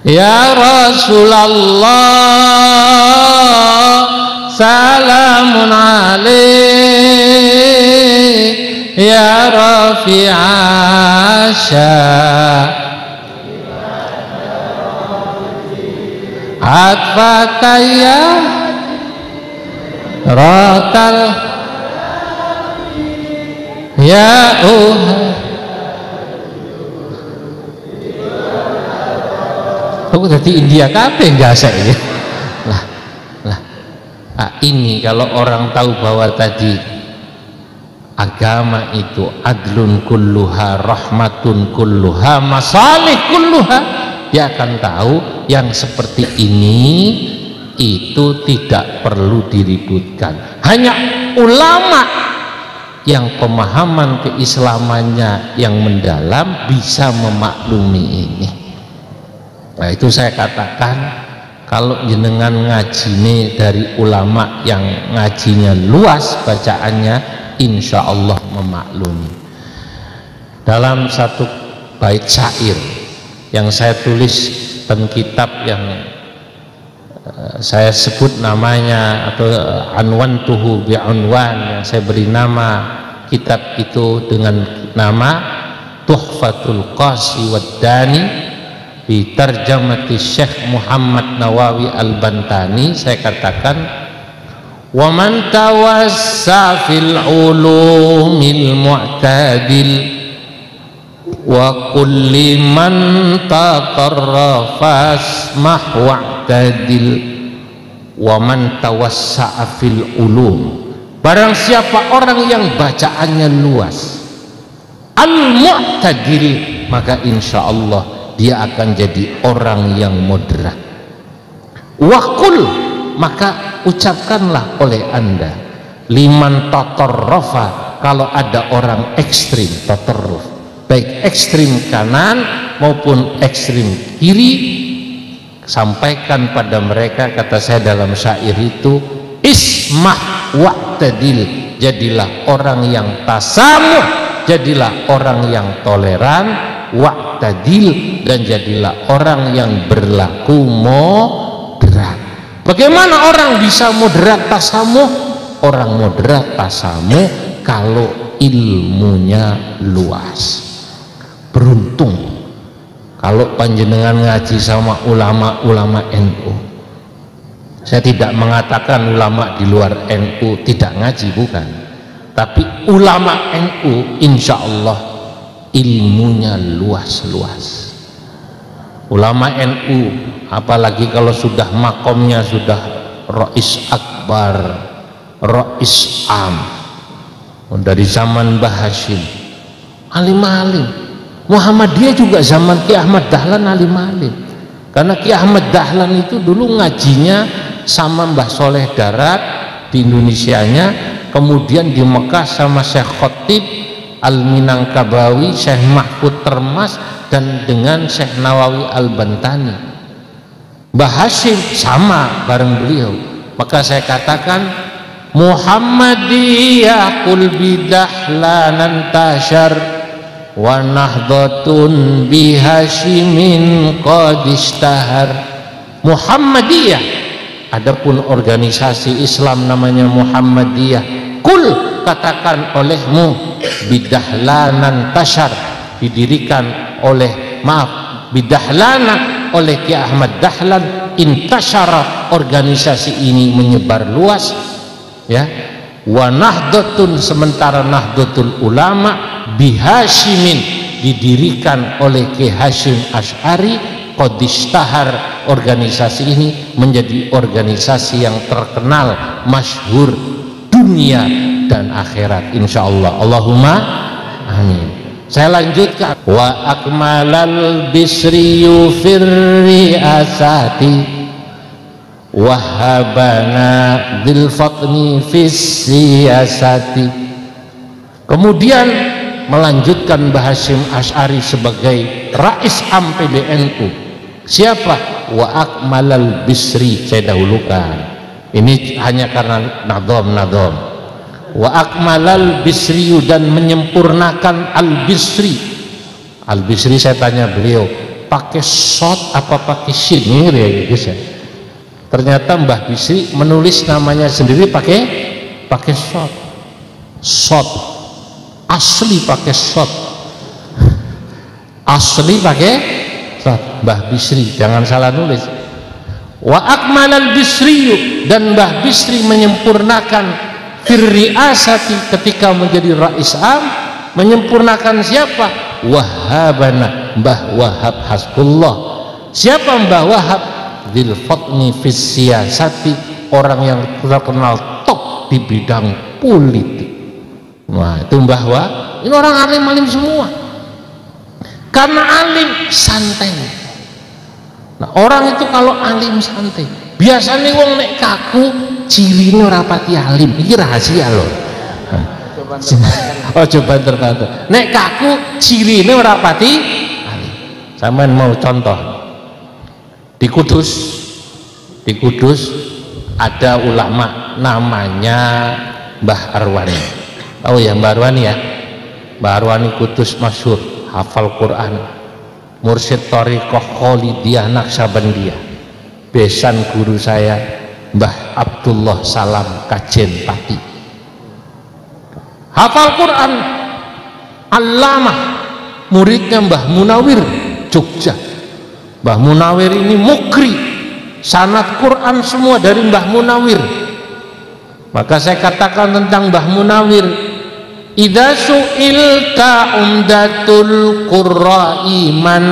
Ya Rasulullah salamun alaik, ya Rafi'asya atfataya rotal ya aku dari India kabeh enggak saya ini kalau orang tahu bahwa tadi agama itu adlun kulluha, rahmatun kulluha, masalih kulluha, dia akan tahu yang seperti ini itu tidak perlu diributkan. Hanya ulama yang pemahaman keislamannya yang mendalam bisa memaklumi ini. Nah itu saya katakan, kalau jenengan ngajine dari ulama yang ngajinya luas bacaannya, insya Allah memaklumi. Dalam satu bait syair yang saya tulis dan kitab yang saya sebut namanya atau anwantuhu bi'unwan, yang saya beri nama kitab itu dengan nama Tuhfatul Qasi Waddani bi tarjamati Syekh Muhammad Nawawi Al-Bantani. Saya katakan, wa man tawassa fil ulumil mu'tadil wa kulli man taqarrafa asmah wa'tadil wa man tawassa'a fil ulum, barang siapa orang yang bacaannya luas, al-mu'tadil, maka insya Allah dia akan jadi orang yang moderat. Waqul, maka ucapkanlah oleh anda, liman tatarrafa, kalau ada orang ekstrim tatarruf, baik ekstrim kanan maupun ekstrim kiri, sampaikan pada mereka, kata saya dalam syair itu, ismah wa'tadil, jadilah orang yang tasamuh, jadilah orang yang toleran, wa'tadil, dan jadilah orang yang berlaku moderat. Bagaimana orang bisa moderat tasamuh? Orang moderat tasamuh kalau ilmunya luas. Beruntung kalau panjenengan ngaji sama ulama-ulama NU. Saya tidak mengatakan ulama di luar NU tidak ngaji, bukan, tapi ulama NU insya Allah ilmunya luas-luas. Ulama NU, apalagi kalau sudah makomnya sudah Rais Akbar, Rais Am, dari zaman Mbah Hashim, alim-alim. Muhammadiyah juga zaman Ki Ahmad Dahlan alim-alim, karena Ki Ahmad Dahlan itu dulu ngajinya sama Mbah Soleh Darat di Indonesianya, kemudian di Mekah sama Syekh Khotib Al-Minangkabawi, Syekh Mahfud Termas, dan dengan Syekh Nawawi Al-Bantani. Mbah Hashim sama bareng beliau. Maka saya katakan Muhammadiyah qul bidahlan tashar wa nahdhatun bihashimin qad istahar. Muhammadiyah, adapun organisasi Islam namanya Muhammadiyah, kul, katakan olehmu, bidahlanan tashar, didirikan oleh, bidahlana, oleh Ki Ahmad Dahlan, intasyara, organisasi ini menyebar luas, ya. Wa nahdhatun, sementara Nahdlatul Ulama bihashimin, didirikan oleh Ki Hashim Asy'ari, qadistahar, organisasi ini menjadi organisasi yang terkenal, masyhur dunia dan akhirat insyaallah. Allahumma amin. Saya lanjutkan, wa akmalal bisriyu firri asati wahabana bil fatni fis siyasati. Kemudian melanjutkan Mbah Hashim Asy'ari sebagai Rais Am PBNU. Siapa? Wa akmalal bisri, saya dahulukan ini hanya karena nadham. Wa akmalal bisri, dan menyempurnakan al-bisri. Al-bisri, saya tanya beliau, pakai shot apa pakai shin? Ya guys ya. Ternyata Mbah Bisri menulis namanya sendiri pakai shot. Asli pakai shot. Asli pakai shot. Mbah Bisri, jangan salah nulis. Wa akmalal bisri, dan Mbah Bisri menyempurnakan firriasati, ketika menjadi Rais Am, menyempurnakan siapa? Wahabana, Mbah Wahab Hasbullah. Siapa Mbah Wahab? Dil fatni fis siyasati, orang yang terkenal top di bidang politik. Wah, itu Mbah Wahab. Ini orang alim-alim semua. Karena alim santai. Nah, orang itu kalau alim santai, biasanya wong nek kaku cirine ora pati alim. Iki rahasia loh. Oh, coba terbantu. Nek kaku cirine ora pati alim. Sampeyan mau contoh? Di Kudus ada ulama namanya Mbah Arwani. Tahu ya Mbah Arwani ya? Mbah Arwani Kudus masyhur, hafal Quran, mursyid thariqah Khalidiyah Naqsabandiyah, besan guru saya Mbah Abdullah Salam Kajen Pati. Hafal Quran, allamah, muridnya Mbah Munawir Jogja. Mbah Munawir ini mukri, sanad Quran semua dari Mbah Munawir. Maka saya katakan tentang Mbah Munawir, idza su'ilta umdatul qurra iman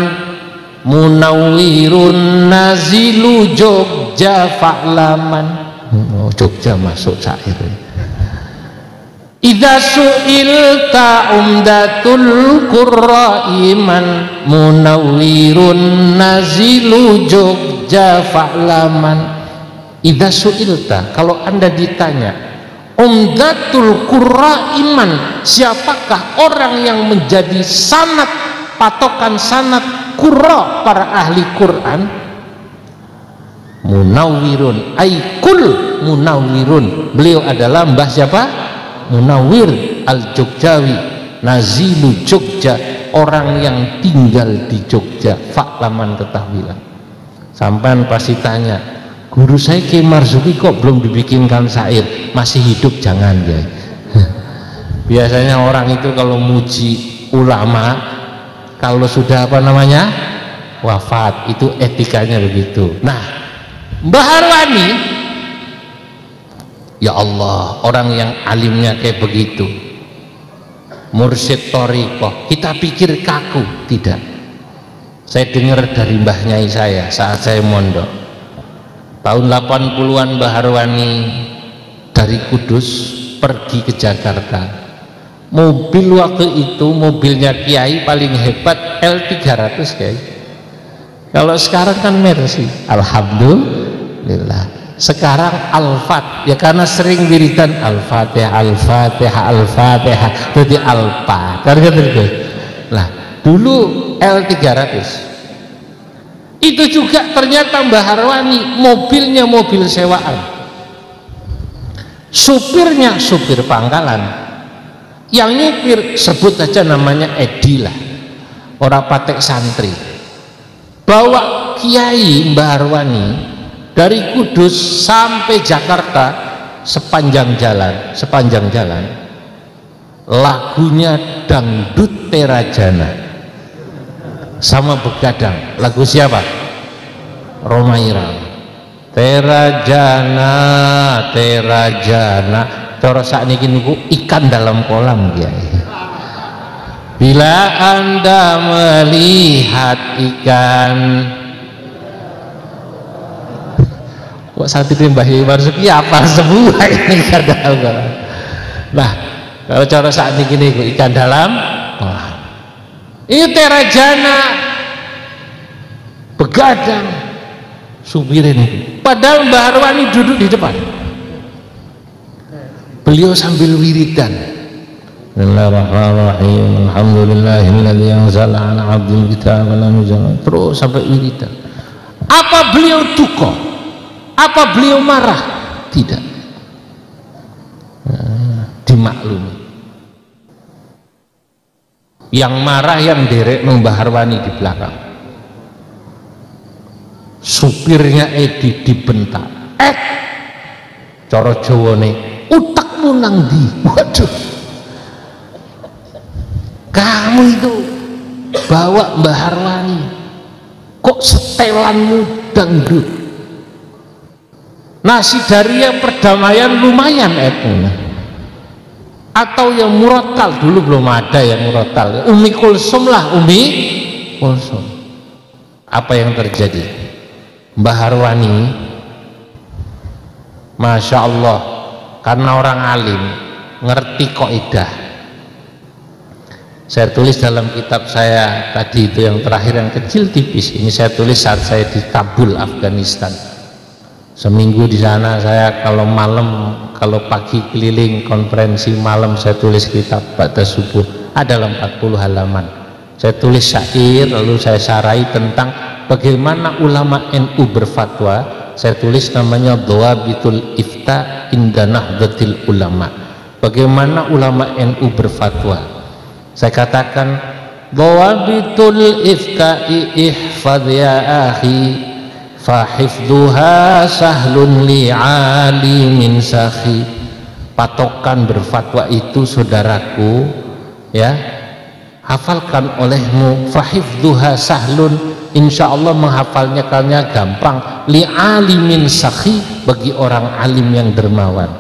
munawwirun nazilu Jogja fa'laman. Jogja masuk syair. Idza su'ilta umdatul qurra'iman munawwirun nazilu Jogja fa'laman. Idza su'ilta, kalau Anda ditanya umdatul qurra'iman, siapakah orang yang menjadi sanad, patokan sanad qurra, para ahli Quran, munawwirun aikul munawwirun, beliau adalah Mbah siapa? Munawwir al-Jogjawi, nazilu Jogja, orang yang tinggal di Jogja. Faklaman, ketahuilah. Sampai pasti tanya, guru saya Ki Marzuki kok belum dibikinkan syair, masih hidup jangan ya. Biasanya orang itu kalau muji ulama, kalau sudah apa namanya wafat, itu etikanya begitu. Nah, Mbah Harwani, ya Allah, orang yang alimnya kayak begitu, mursyid thariqah, kita pikir kaku. Tidak. Saya dengar dari Mbah Nyai saya saat saya mondok tahun 80-an, Mbah Harwani dari Kudus pergi ke Jakarta. Mobil waktu itu, mobilnya Kiai paling hebat L300 Kiai. Kalau sekarang kan Mercy, alhamdulillah. Sekarang Al-Fat, ya karena sering wiridan Al-Fatihah, Al-Fatihah, Al-Fatihah, jadi Al-Fat. Nah, dulu L300. Itu juga ternyata Mbah Harwani mobilnya mobil sewaan. Supirnya supir pangkalan. Yang nyupir sebut aja namanya Edi lah, orang patek santri. Bawa Kiai Mbah Harwani dari Kudus sampai Jakarta, sepanjang jalan lagunya dangdut Terajana sama begadang. Lagu siapa? Rhoma Irama. Terajana, Terajana. Cara sakniki niku ikan dalam kolam dia. Bila Anda melihat ikan, kok saat itu Mbah Marzuki apa semua ini ikan dalam kolam. Nah, kalau cara sakniki niku ikan dalam kolam. Ini Terajana, begadang, supirin. Padahal Mbah Harwani duduk di depan. Beliau sambil wiridan. Bismillahirrahmanirrahim. Alhamdulillahilladzi anzala 'ala 'abdil kitaba wa lam yuzal. Terus sampai wiridan. Apa beliau duka? Apa beliau marah? Tidak. Dimaklumi. Yang marah yang derek Mbah Harwani di belakang. Supirnya Edi dibentak. Cara Jawane, utakmu nang ndi? Waduh, kamu itu bawa Mbah Harwani kok setelanmu dangdut. Nasi daria perdamaian lumayan atau yang murotal, dulu belum ada yang murotal. Umi Kulsum lah, Umi Kulsum. Apa yang terjadi? Mbah Harwani, Masya Allah, karena orang alim ngerti kaidah. Saya tulis dalam kitab saya tadi itu yang terakhir, yang kecil tipis. Ini saya tulis saat saya di Kabul, Afghanistan. Seminggu di sana saya, kalau malam, kalau pagi keliling konferensi, malam saya tulis kitab pada subuh. Ada 40 halaman. Saya tulis syair, lalu saya sarai tentang bagaimana ulama NU berfatwa. Saya tulis namanya Dhawabitul Ifta Inda Nahdlatil Ulama. Bagaimana ulama NU berfatwa. Saya katakan Dhawabitul Ifta'i ihfadh ya akhi, fahifduha sahlun li'alimin sakhi. Patokan berfatwa itu saudaraku, ya, hafalkan olehmu. Fahifduha sahlun, insya Allah menghafalnya kalian gampang. Li'alimin sakhi, bagi orang alim yang dermawan.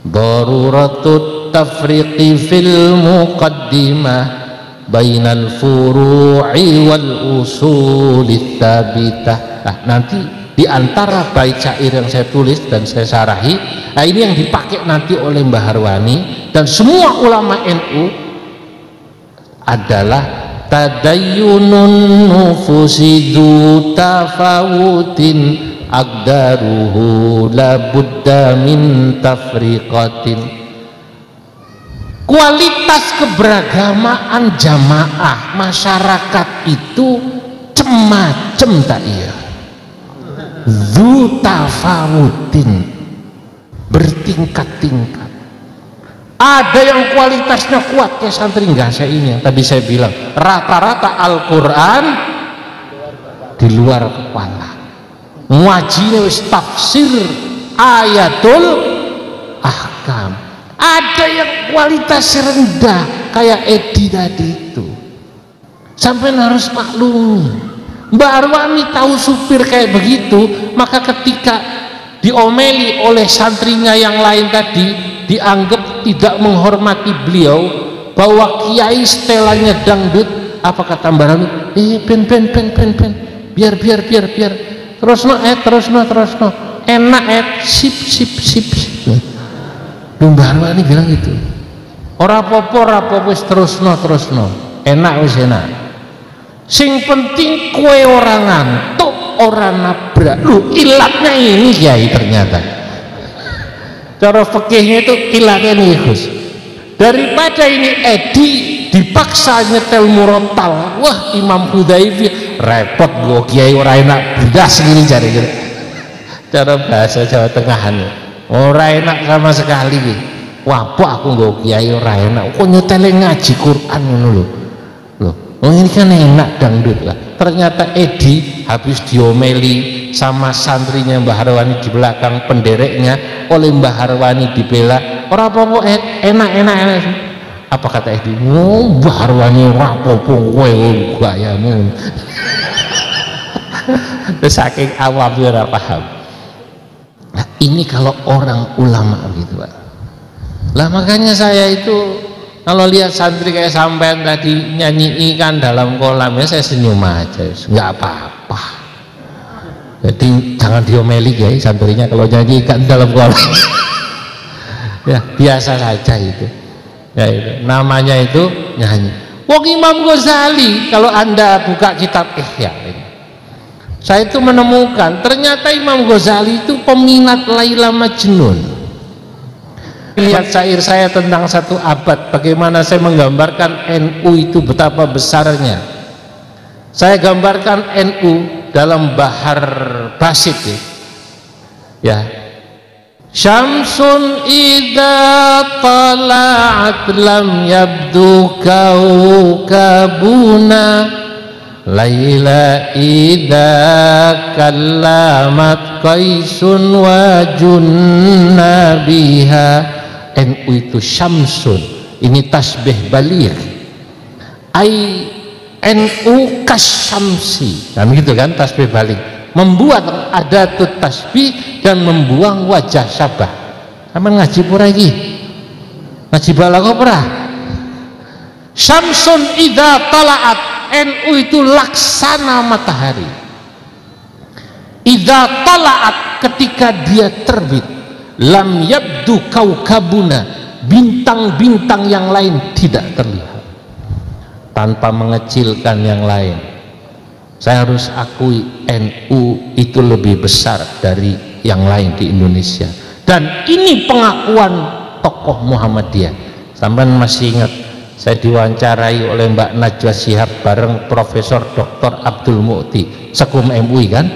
Daruratut tafriqi fil muqaddimah bainal furu'i wal usulit tsabitah. Nah, nanti di antara bait syair yang saya tulis dan saya syarahi, nah ini yang dipakai nanti oleh Mbah Harwani dan semua ulama NU adalah tadayyunun nufusi du tafawutin aqdaruhu la budda min tafriqatin. Kualitas keberagamaan jamaah masyarakat itu cemacem tak iya, zu tafawutin, bertingkat-tingkat. Ada yang kualitasnya kuat kayak santri Nggase ini yang tadi saya bilang, rata-rata Al-Quran di luar kepala, ngajinya wis tafsir ayatul ahkam. Ada yang kualitas rendah kayak Edi tadi itu, sampai harus maklumi. Mbak Harwani tahu supir kayak begitu, maka ketika diomeli oleh santrinya yang lain tadi, dianggap tidak menghormati beliau, bahwa kiai setelannya dangdut. Apa kata Mbak Harwani? Biar terusno enak sip. Mbak Harwani bilang gitu, ora apa-apa wis terusno enak wis enak, sing penting kue orang ngantuk, orang nabrak. Lu ilatnya ini kiai, ternyata cara fikihnya itu ilatnya nih Gus. Daripada ini Edi dipaksa nyetel murotal, wah Imam Hudzaifah repot gua kiai orang enak bedas gini cari gitu. Cara bahasa Jawa Tengahan ora enak sama sekali. Wapok aku nggo kiai ora enak, kok nyetele ngaji Quran ngono lho. Oh ini kan enak dangdut lah. Ternyata Edi habis diomeli sama santrinya Mbah Harwani di belakang pendereknya, oleh Mbah Harwani dibela, ora apa-apa enak. Apa kata Edi? Oh Mbah Harwani ora apa-apa kowe gayamu. Terus saking awam ora paham. Nah, ini kalau orang ulama gitu Pak. Lah makanya saya itu kalau lihat santri kayak sampean tadi nyanyi kan dalam kolam, ya saya senyum aja, nggak apa-apa. Jadi jangan diomeli ya santrinya kalau nyanyi kan dalam kolam. Ya biasa saja itu. Ya itu namanya itu nyanyi. Wong Imam Ghazali kalau Anda buka kitab Ihya ini, saya itu menemukan ternyata Imam Ghazali itu peminat Laila Majnun. Lihat syair saya tentang satu abad, bagaimana saya menggambarkan NU itu betapa besarnya. Saya gambarkan NU dalam Bahar Basit ya. Syamsun idza tala'at lam yabdu kaukabuna, Laila idza kallamat qaisun wa junna biha. NU itu syamsun, ini tasbih baligh. Ai NU kasyamsi, kan gitu kan tasbih baligh, membuat adatut tasbih dan membuang wajah syabah. Aman ngaji pura iki, ngaji balaghah pura. Syamsun idza talaat, NU itu laksana matahari. Idza talaat, ketika dia terbit, lam yabdu kaukabuna, bintang-bintang yang lain tidak terlihat. Tanpa mengecilkan yang lain, saya harus akui NU itu lebih besar dari yang lain di Indonesia. Dan ini pengakuan tokoh Muhammadiyah. Sampai masih ingat saya diwawancarai oleh Mbak Najwa Shihab bareng Profesor Dr. Abdul Mu'ti Sekum MUI kan.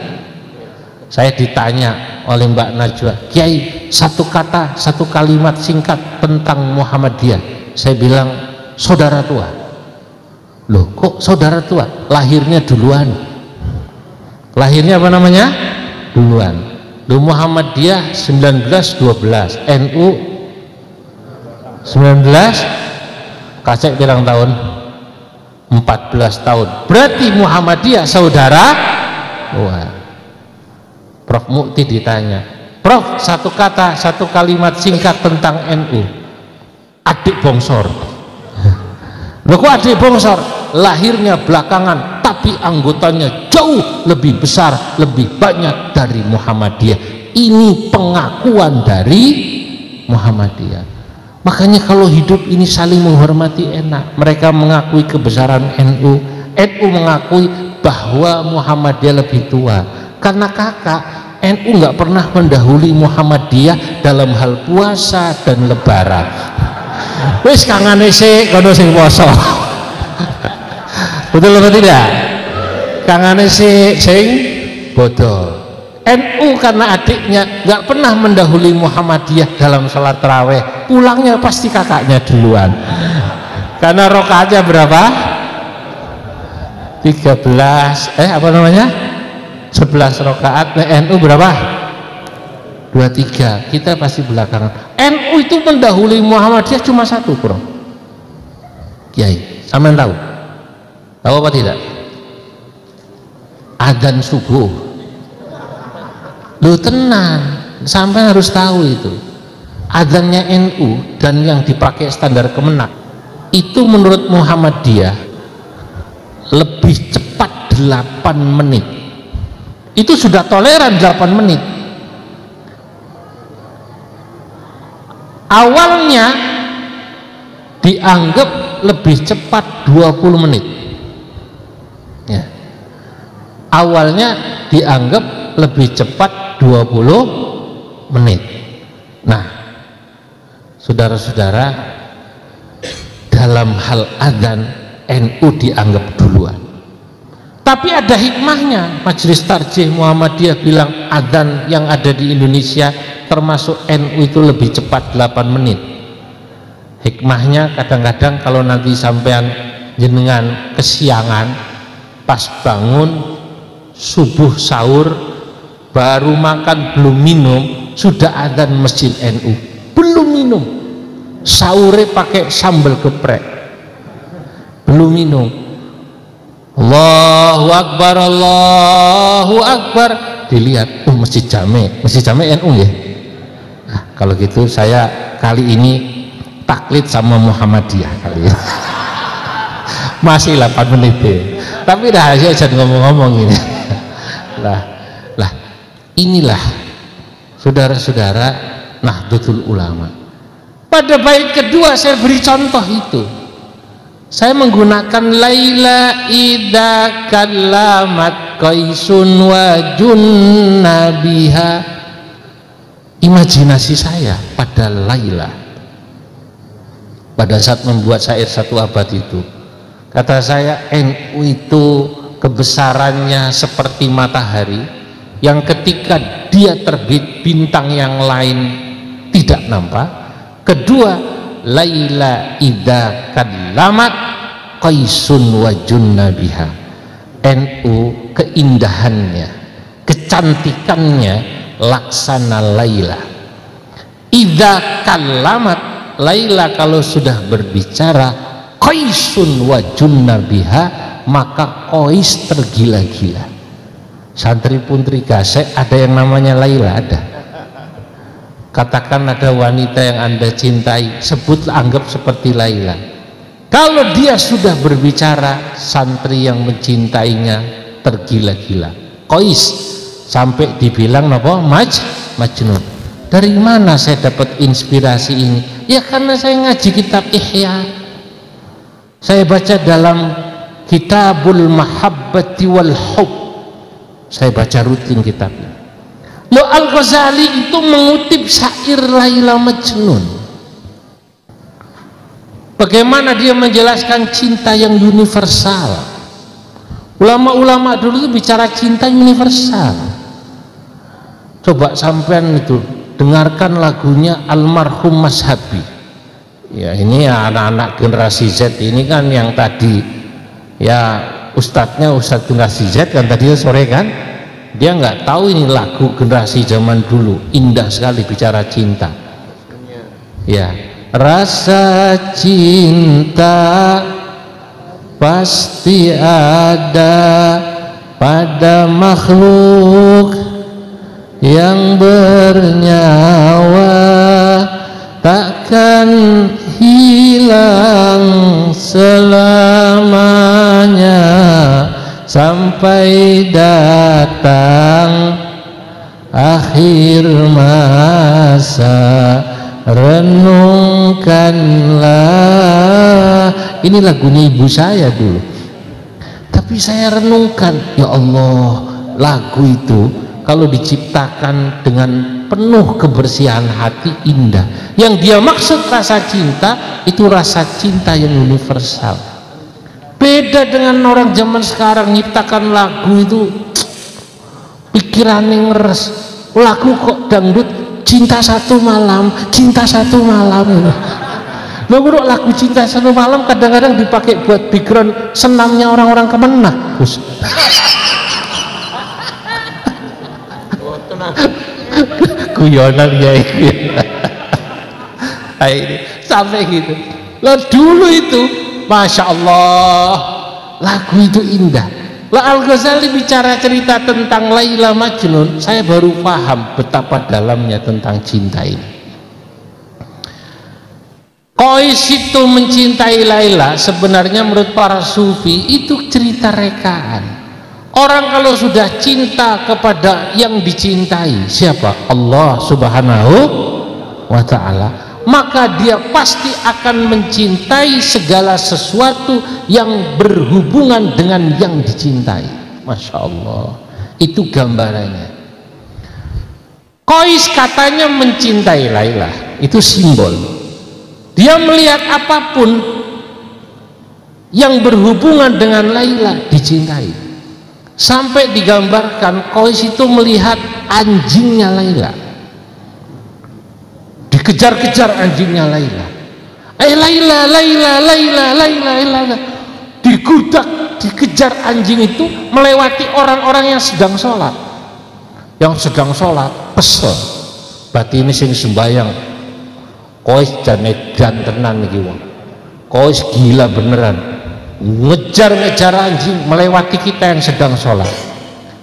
Saya ditanya oleh Mbak Najwa, Kiai, satu kata, satu kalimat singkat tentang Muhammadiyah. Saya bilang, saudara tua. Loh, kok saudara tua? Lahirnya duluan. Lahirnya apa namanya? Duluan. Loh, Muhammadiyah 1912, NU 19, Kacek pirang tahun? 14 tahun. Berarti Muhammadiyah saudara tua. Prof Mukti ditanya, Prof, satu kata, satu kalimat singkat tentang NU. Adik bongsor. Loh kok adik bongsor? Lahirnya belakangan tapi anggotanya jauh lebih besar, lebih banyak dari Muhammadiyah. Ini pengakuan dari Muhammadiyah. Makanya kalau hidup ini saling menghormati enak. Mereka mengakui kebesaran NU, NU mengakui bahwa Muhammadiyah lebih tua. Karena kakak, NU nggak pernah mendahului Muhammadiyah dalam hal puasa dan lebaran. Wis kangane sik kono sing poso. Betul atau tidak? Kangane sing bodoh. NU karena adiknya nggak pernah mendahului Muhammadiyah dalam sholat taraweh, pulangnya pasti kakaknya duluan. Karena rokaatnya berapa? 13 11 rokaat. NU berapa? 23. Kita pasti belakangan. NU itu mendahului Muhammadiyah cuma satu, bro. Kiai, sampean tahu? Tahu apa tidak? Adzan subuh. Lu tenang, sampai harus tahu itu. Adzannya NU dan yang dipakai standar Kemenak itu menurut Muhammadiyah lebih cepat 8 menit. Itu sudah toleran 8 menit. Awalnya dianggap lebih cepat 20 menit. Ya. Awalnya dianggap lebih cepat 20 menit. Nah, saudara-saudara, dalam hal adzan NU dianggap duluan. Tapi ada hikmahnya. Majelis Tarjih Muhammadiyah bilang adzan yang ada di Indonesia termasuk NU itu lebih cepat 8 menit. Hikmahnya kadang-kadang kalau nanti sampean jenengan kesiangan pas bangun subuh sahur baru makan belum minum sudah adzan masjid NU belum minum, sahurnya pakai sambal geprek belum minum, Allahu Akbar Allahu Akbar, dilihat masjid Jame NU ya. Nah, kalau gitu saya kali ini taklid sama Muhammadiyah kali ya. Masih 8 menit deh. Tapi rahasia jangan ngomong-ngomong ini. lah inilah saudara-saudara Nahdlatul Ulama. Pada bait kedua saya beri contoh itu. Saya menggunakan Laila idza kallamat qaisun wa junnabiha. Imajinasi saya pada Laila pada saat membuat syair 1 abad itu. Kata saya NU itu kebesarannya seperti matahari yang ketika dia terbit bintang yang lain tidak nampak. Kedua, Laila idza kallamat qaisun wa junnabiha. NU keindahannya, kecantikannya laksana Laila. Idza kallamat, Laila kalau sudah berbicara qaisun wa junnabiha, maka Qais tergila-gila. Santri puntri Gasek ada yang namanya Laila? Ada. Katakan ada wanita yang Anda cintai, sebut anggap seperti Laila. Kalau dia sudah berbicara, santri yang mencintainya tergila-gila. Qais sampai dibilang apa? Majnun. Dari mana saya dapat inspirasi ini? Ya karena saya ngaji kitab Ihya. Saya baca dalam Kitabul Mahabbati wal Hub. Saya baca rutin kitabnya. Lo Al-Ghazali itu mengutip syair Laila Majnun. Bagaimana dia menjelaskan cinta yang universal. Ulama-ulama dulu itu bicara cinta universal. Coba sampean itu dengarkan lagunya almarhum Mas Habib. Ya ini ya anak-anak generasi Z ini kan yang tadi ya ustadznya Ustadz generasi Z kan tadi sore kan dia nggak tahu ini lagu generasi zaman dulu, indah sekali bicara cinta ya. Rasa cinta pasti ada pada makhluk yang bernyawa, takkan hilang selama sampai datang akhir masa, renungkanlah. Ini lagunya ibu saya dulu, tapi saya renungkan, ya Allah, lagu itu kalau diciptakan dengan penuh kebersihan hati indah. Yang dia maksud rasa cinta itu rasa cinta yang universal. Beda dengan orang zaman sekarang nyiptakan lagu itu pikirannya ngeres. Lagu kok dangdut cinta satu malam, cinta satu malam. Loh, lagu cinta satu malam kadang-kadang dipakai buat background senamnya orang-orang Kemenak, Gus. Guyonan ya ini. Sampai gitu. Loh, dulu itu Masya Allah, lagu itu indah. Lah Al-Ghazali bicara cerita tentang Laila Majnun, saya baru paham betapa dalamnya tentang cinta ini. Qais itu mencintai Laila, sebenarnya menurut para sufi itu cerita rekaan. Orang kalau sudah cinta kepada yang dicintai, siapa? Allah Subhanahu wa ta'ala, maka dia pasti akan mencintai segala sesuatu yang berhubungan dengan yang dicintai. Masya Allah, itu gambarannya. Qais katanya mencintai Laila, itu simbol. Dia melihat apapun yang berhubungan dengan Laila dicintai. Sampai digambarkan Qais itu melihat anjingnya Laila, dikejar-kejar anjingnya Laila. Laila, Laila, Laila, Laila, Laila. Digudak, dikejar anjing itu melewati orang-orang yang sedang sholat. Yang sedang sholat, kesel. Berarti ini sing sembayang. Qais dan tenan iki wong. Qais gila beneran. Ngejar-ngejar anjing melewati kita yang sedang sholat.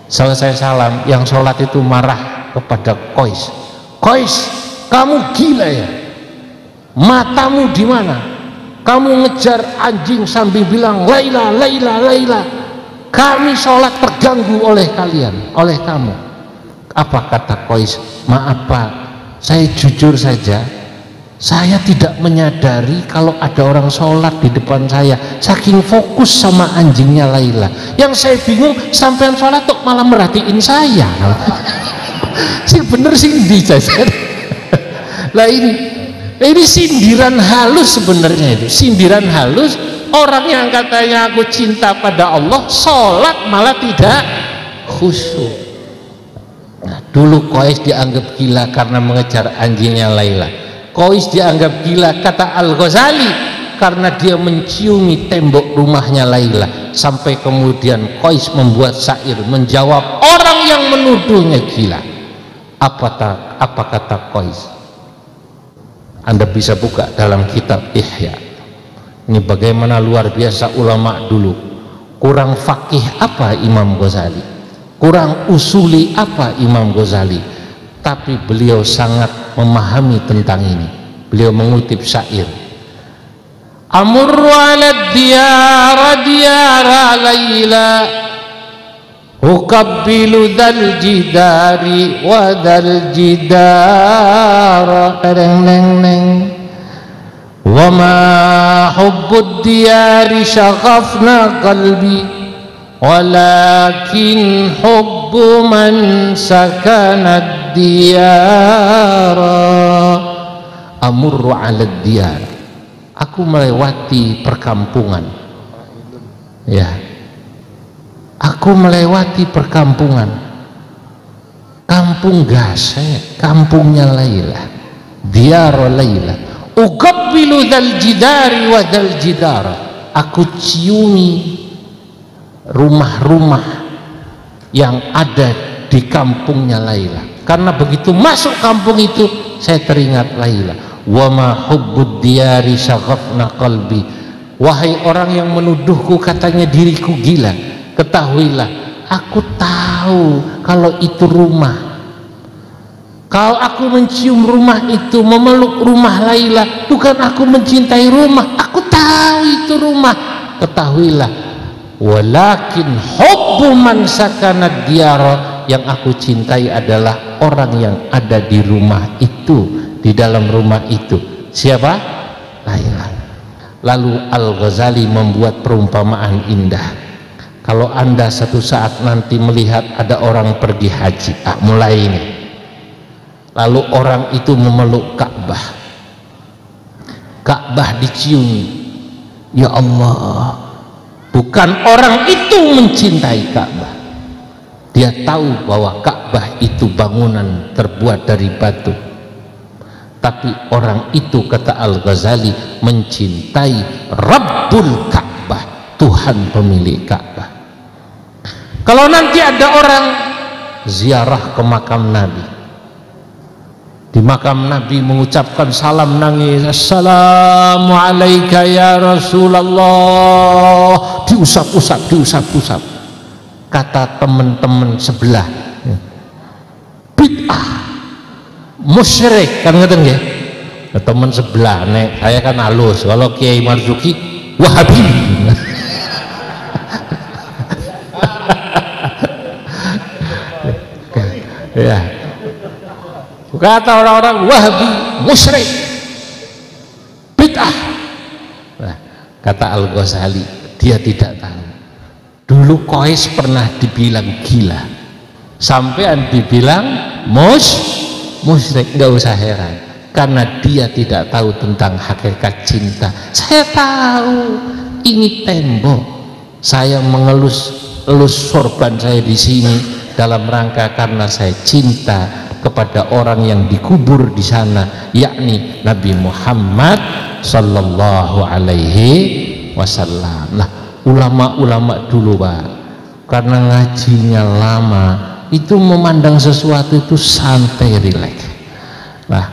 Selesai salam, yang sholat itu marah kepada Qais. Qais, kamu gila ya? Matamu di mana? Kamu ngejar anjing sambil bilang Laila, Laila, Laila. Kami sholat terganggu oleh kalian, oleh kamu. Apa kata Qais? Maaf Pak, saya jujur saja, saya tidak menyadari kalau ada orang sholat di depan saya, saking fokus sama anjingnya Laila. Yang saya bingung, sampean sholat kok malah merhatiin saya. Sih bener sindi saja. Lah ini sindiran halus sebenarnya, itu sindiran halus. Orang yang katanya aku cinta pada Allah, sholat malah tidak khusyuk. Nah, dulu Qais dianggap gila karena mengejar anjingnya Laila. Qais dianggap gila, kata Al-Ghazali, karena dia menciumi tembok rumahnya Laila. Sampai kemudian Qais membuat syair menjawab orang yang menuduhnya gila. Apa kata Qais? Anda bisa buka dalam kitab Ihya. Ini bagaimana luar biasa ulama dulu. Kurang fakih apa Imam Ghazali, kurang usuli apa Imam Ghazali, tapi beliau sangat memahami tentang ini. Beliau mengutip syair, amurru ala diyara diyara Laila, ukabbilu dal jidari wa dal jidara, wa ma hubbud diyari syaghafna qalbi, walakin hubbu man sakanad diyara. Amurru ala diyar, aku melewati perkampungan, ya, aku melewati perkampungan, kampung Gasek, kampungnya Laila, diyar Laila. Uqabbilu dal jidari wa dal jidara, aku ciumi rumah-rumah yang ada di kampungnya Laila. Karena begitu masuk kampung itu saya teringat Laila. Wa ma hubbud diyari syaghafna qalbi, wahai orang yang menuduhku katanya diriku gila, ketahuilah aku tahu kalau itu rumah. Kalau aku mencium rumah itu, memeluk rumah Laila, bukan aku mencintai rumah, aku tahu itu rumah. Ketahuilah, walakin hub hubbu man sakana diyara, yang aku cintai adalah orang yang ada di rumah itu, di dalam rumah itu. Siapa? La ilaha. Lalu Al-Ghazali membuat perumpamaan indah. Kalau Anda satu saat nanti melihat ada orang pergi haji, mulai ini, lalu orang itu memeluk Ka'bah, Ka'bah diciumi, ya Allah, bukan orang itu mencintai Ka'bah, dia tahu bahwa Ka'bah itu bangunan terbuat dari batu, tapi orang itu, kata Al-Ghazali, mencintai Rabbul Ka'bah, Tuhan pemilik Ka'bah. Kalau nanti ada orang ziarah ke makam Nabi, di makam Nabi mengucapkan salam nangis, assalamu alaika ya Rasulullah, diusap-usap, diusap-usap, kata teman-teman sebelah, bid'ah, musyrik, kan ngeten nggih. Teman sebelah, nek saya kan halus, kalau Kiai Marzuki Wahabi. Ya, kata orang-orang Wahabi, musyrik, bid'ah. Nah, kata Al-Ghazali, dia tidak tahu. Dulu Qais pernah dibilang gila, sampean dibilang musyrik, nggak usah heran, karena dia tidak tahu tentang hakikat cinta. Saya tahu ini tembok, saya mengelus sorban saya di sini dalam rangka karena saya cinta kepada orang yang dikubur di sana, yakni Nabi Muhammad sallallahu alaihi wasallam. Nah, ulama-ulama dulu Pak, karena ngajinya lama, itu memandang sesuatu itu santai, rileks. Nah,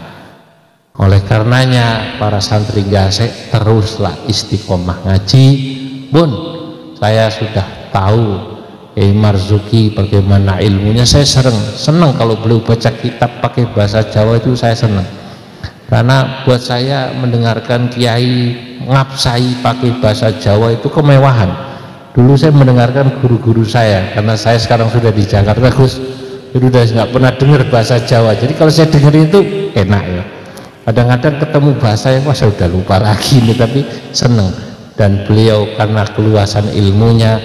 oleh karenanya para santri gasek teruslah istiqomah ngaji. Bun, saya sudah tahu Marzuki bagaimana ilmunya. Saya senang kalau beliau baca kitab pakai bahasa Jawa, itu saya senang, karena buat saya mendengarkan kiai ngapsai pakai bahasa Jawa itu kemewahan. Dulu saya mendengarkan guru-guru saya, karena saya sekarang sudah di Jakarta Gus, itu udah nggak pernah dengar bahasa Jawa, jadi kalau saya dengerin itu enak ya. Kadang-kadang ketemu bahasa yang saya udah lupa lagi nih, tapi senang. Dan beliau karena keluasan ilmunya,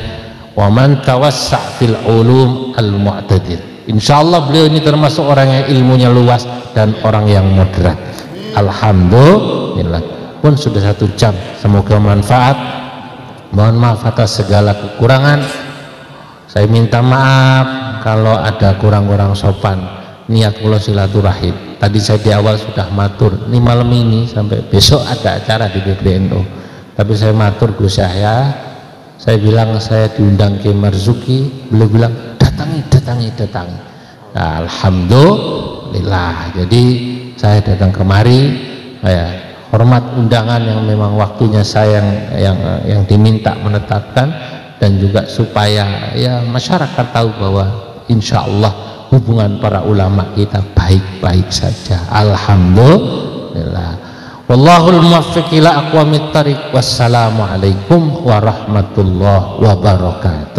wa man tawassa' fil ulum al mu'tadir, insyaallah beliau ini termasuk orang yang ilmunya luas dan orang yang moderat. Alhamdulillah. Pun sudah 1 jam, semoga manfaat. Mohon maaf atas segala kekurangan, saya minta maaf kalau ada kurang-kurang sopan. Niat kula silaturahim, tadi saya di awal sudah matur, ini malam ini sampai besok ada acara di PBNU, tapi saya matur Gus Yahya, saya bilang saya diundang ke Marzuki, beliau bilang datangi. Nah, alhamdulillah, jadi saya datang kemari, ya, hormat undangan yang memang waktunya saya yang diminta menetapkan, dan juga supaya ya masyarakat tahu bahwa insya Allah hubungan para ulama kita baik-baik saja. Alhamdulillah. Wallahul muwaffiq ila aqwamit thariq. Wassalamualaikum warahmatullahi wabarakatuh.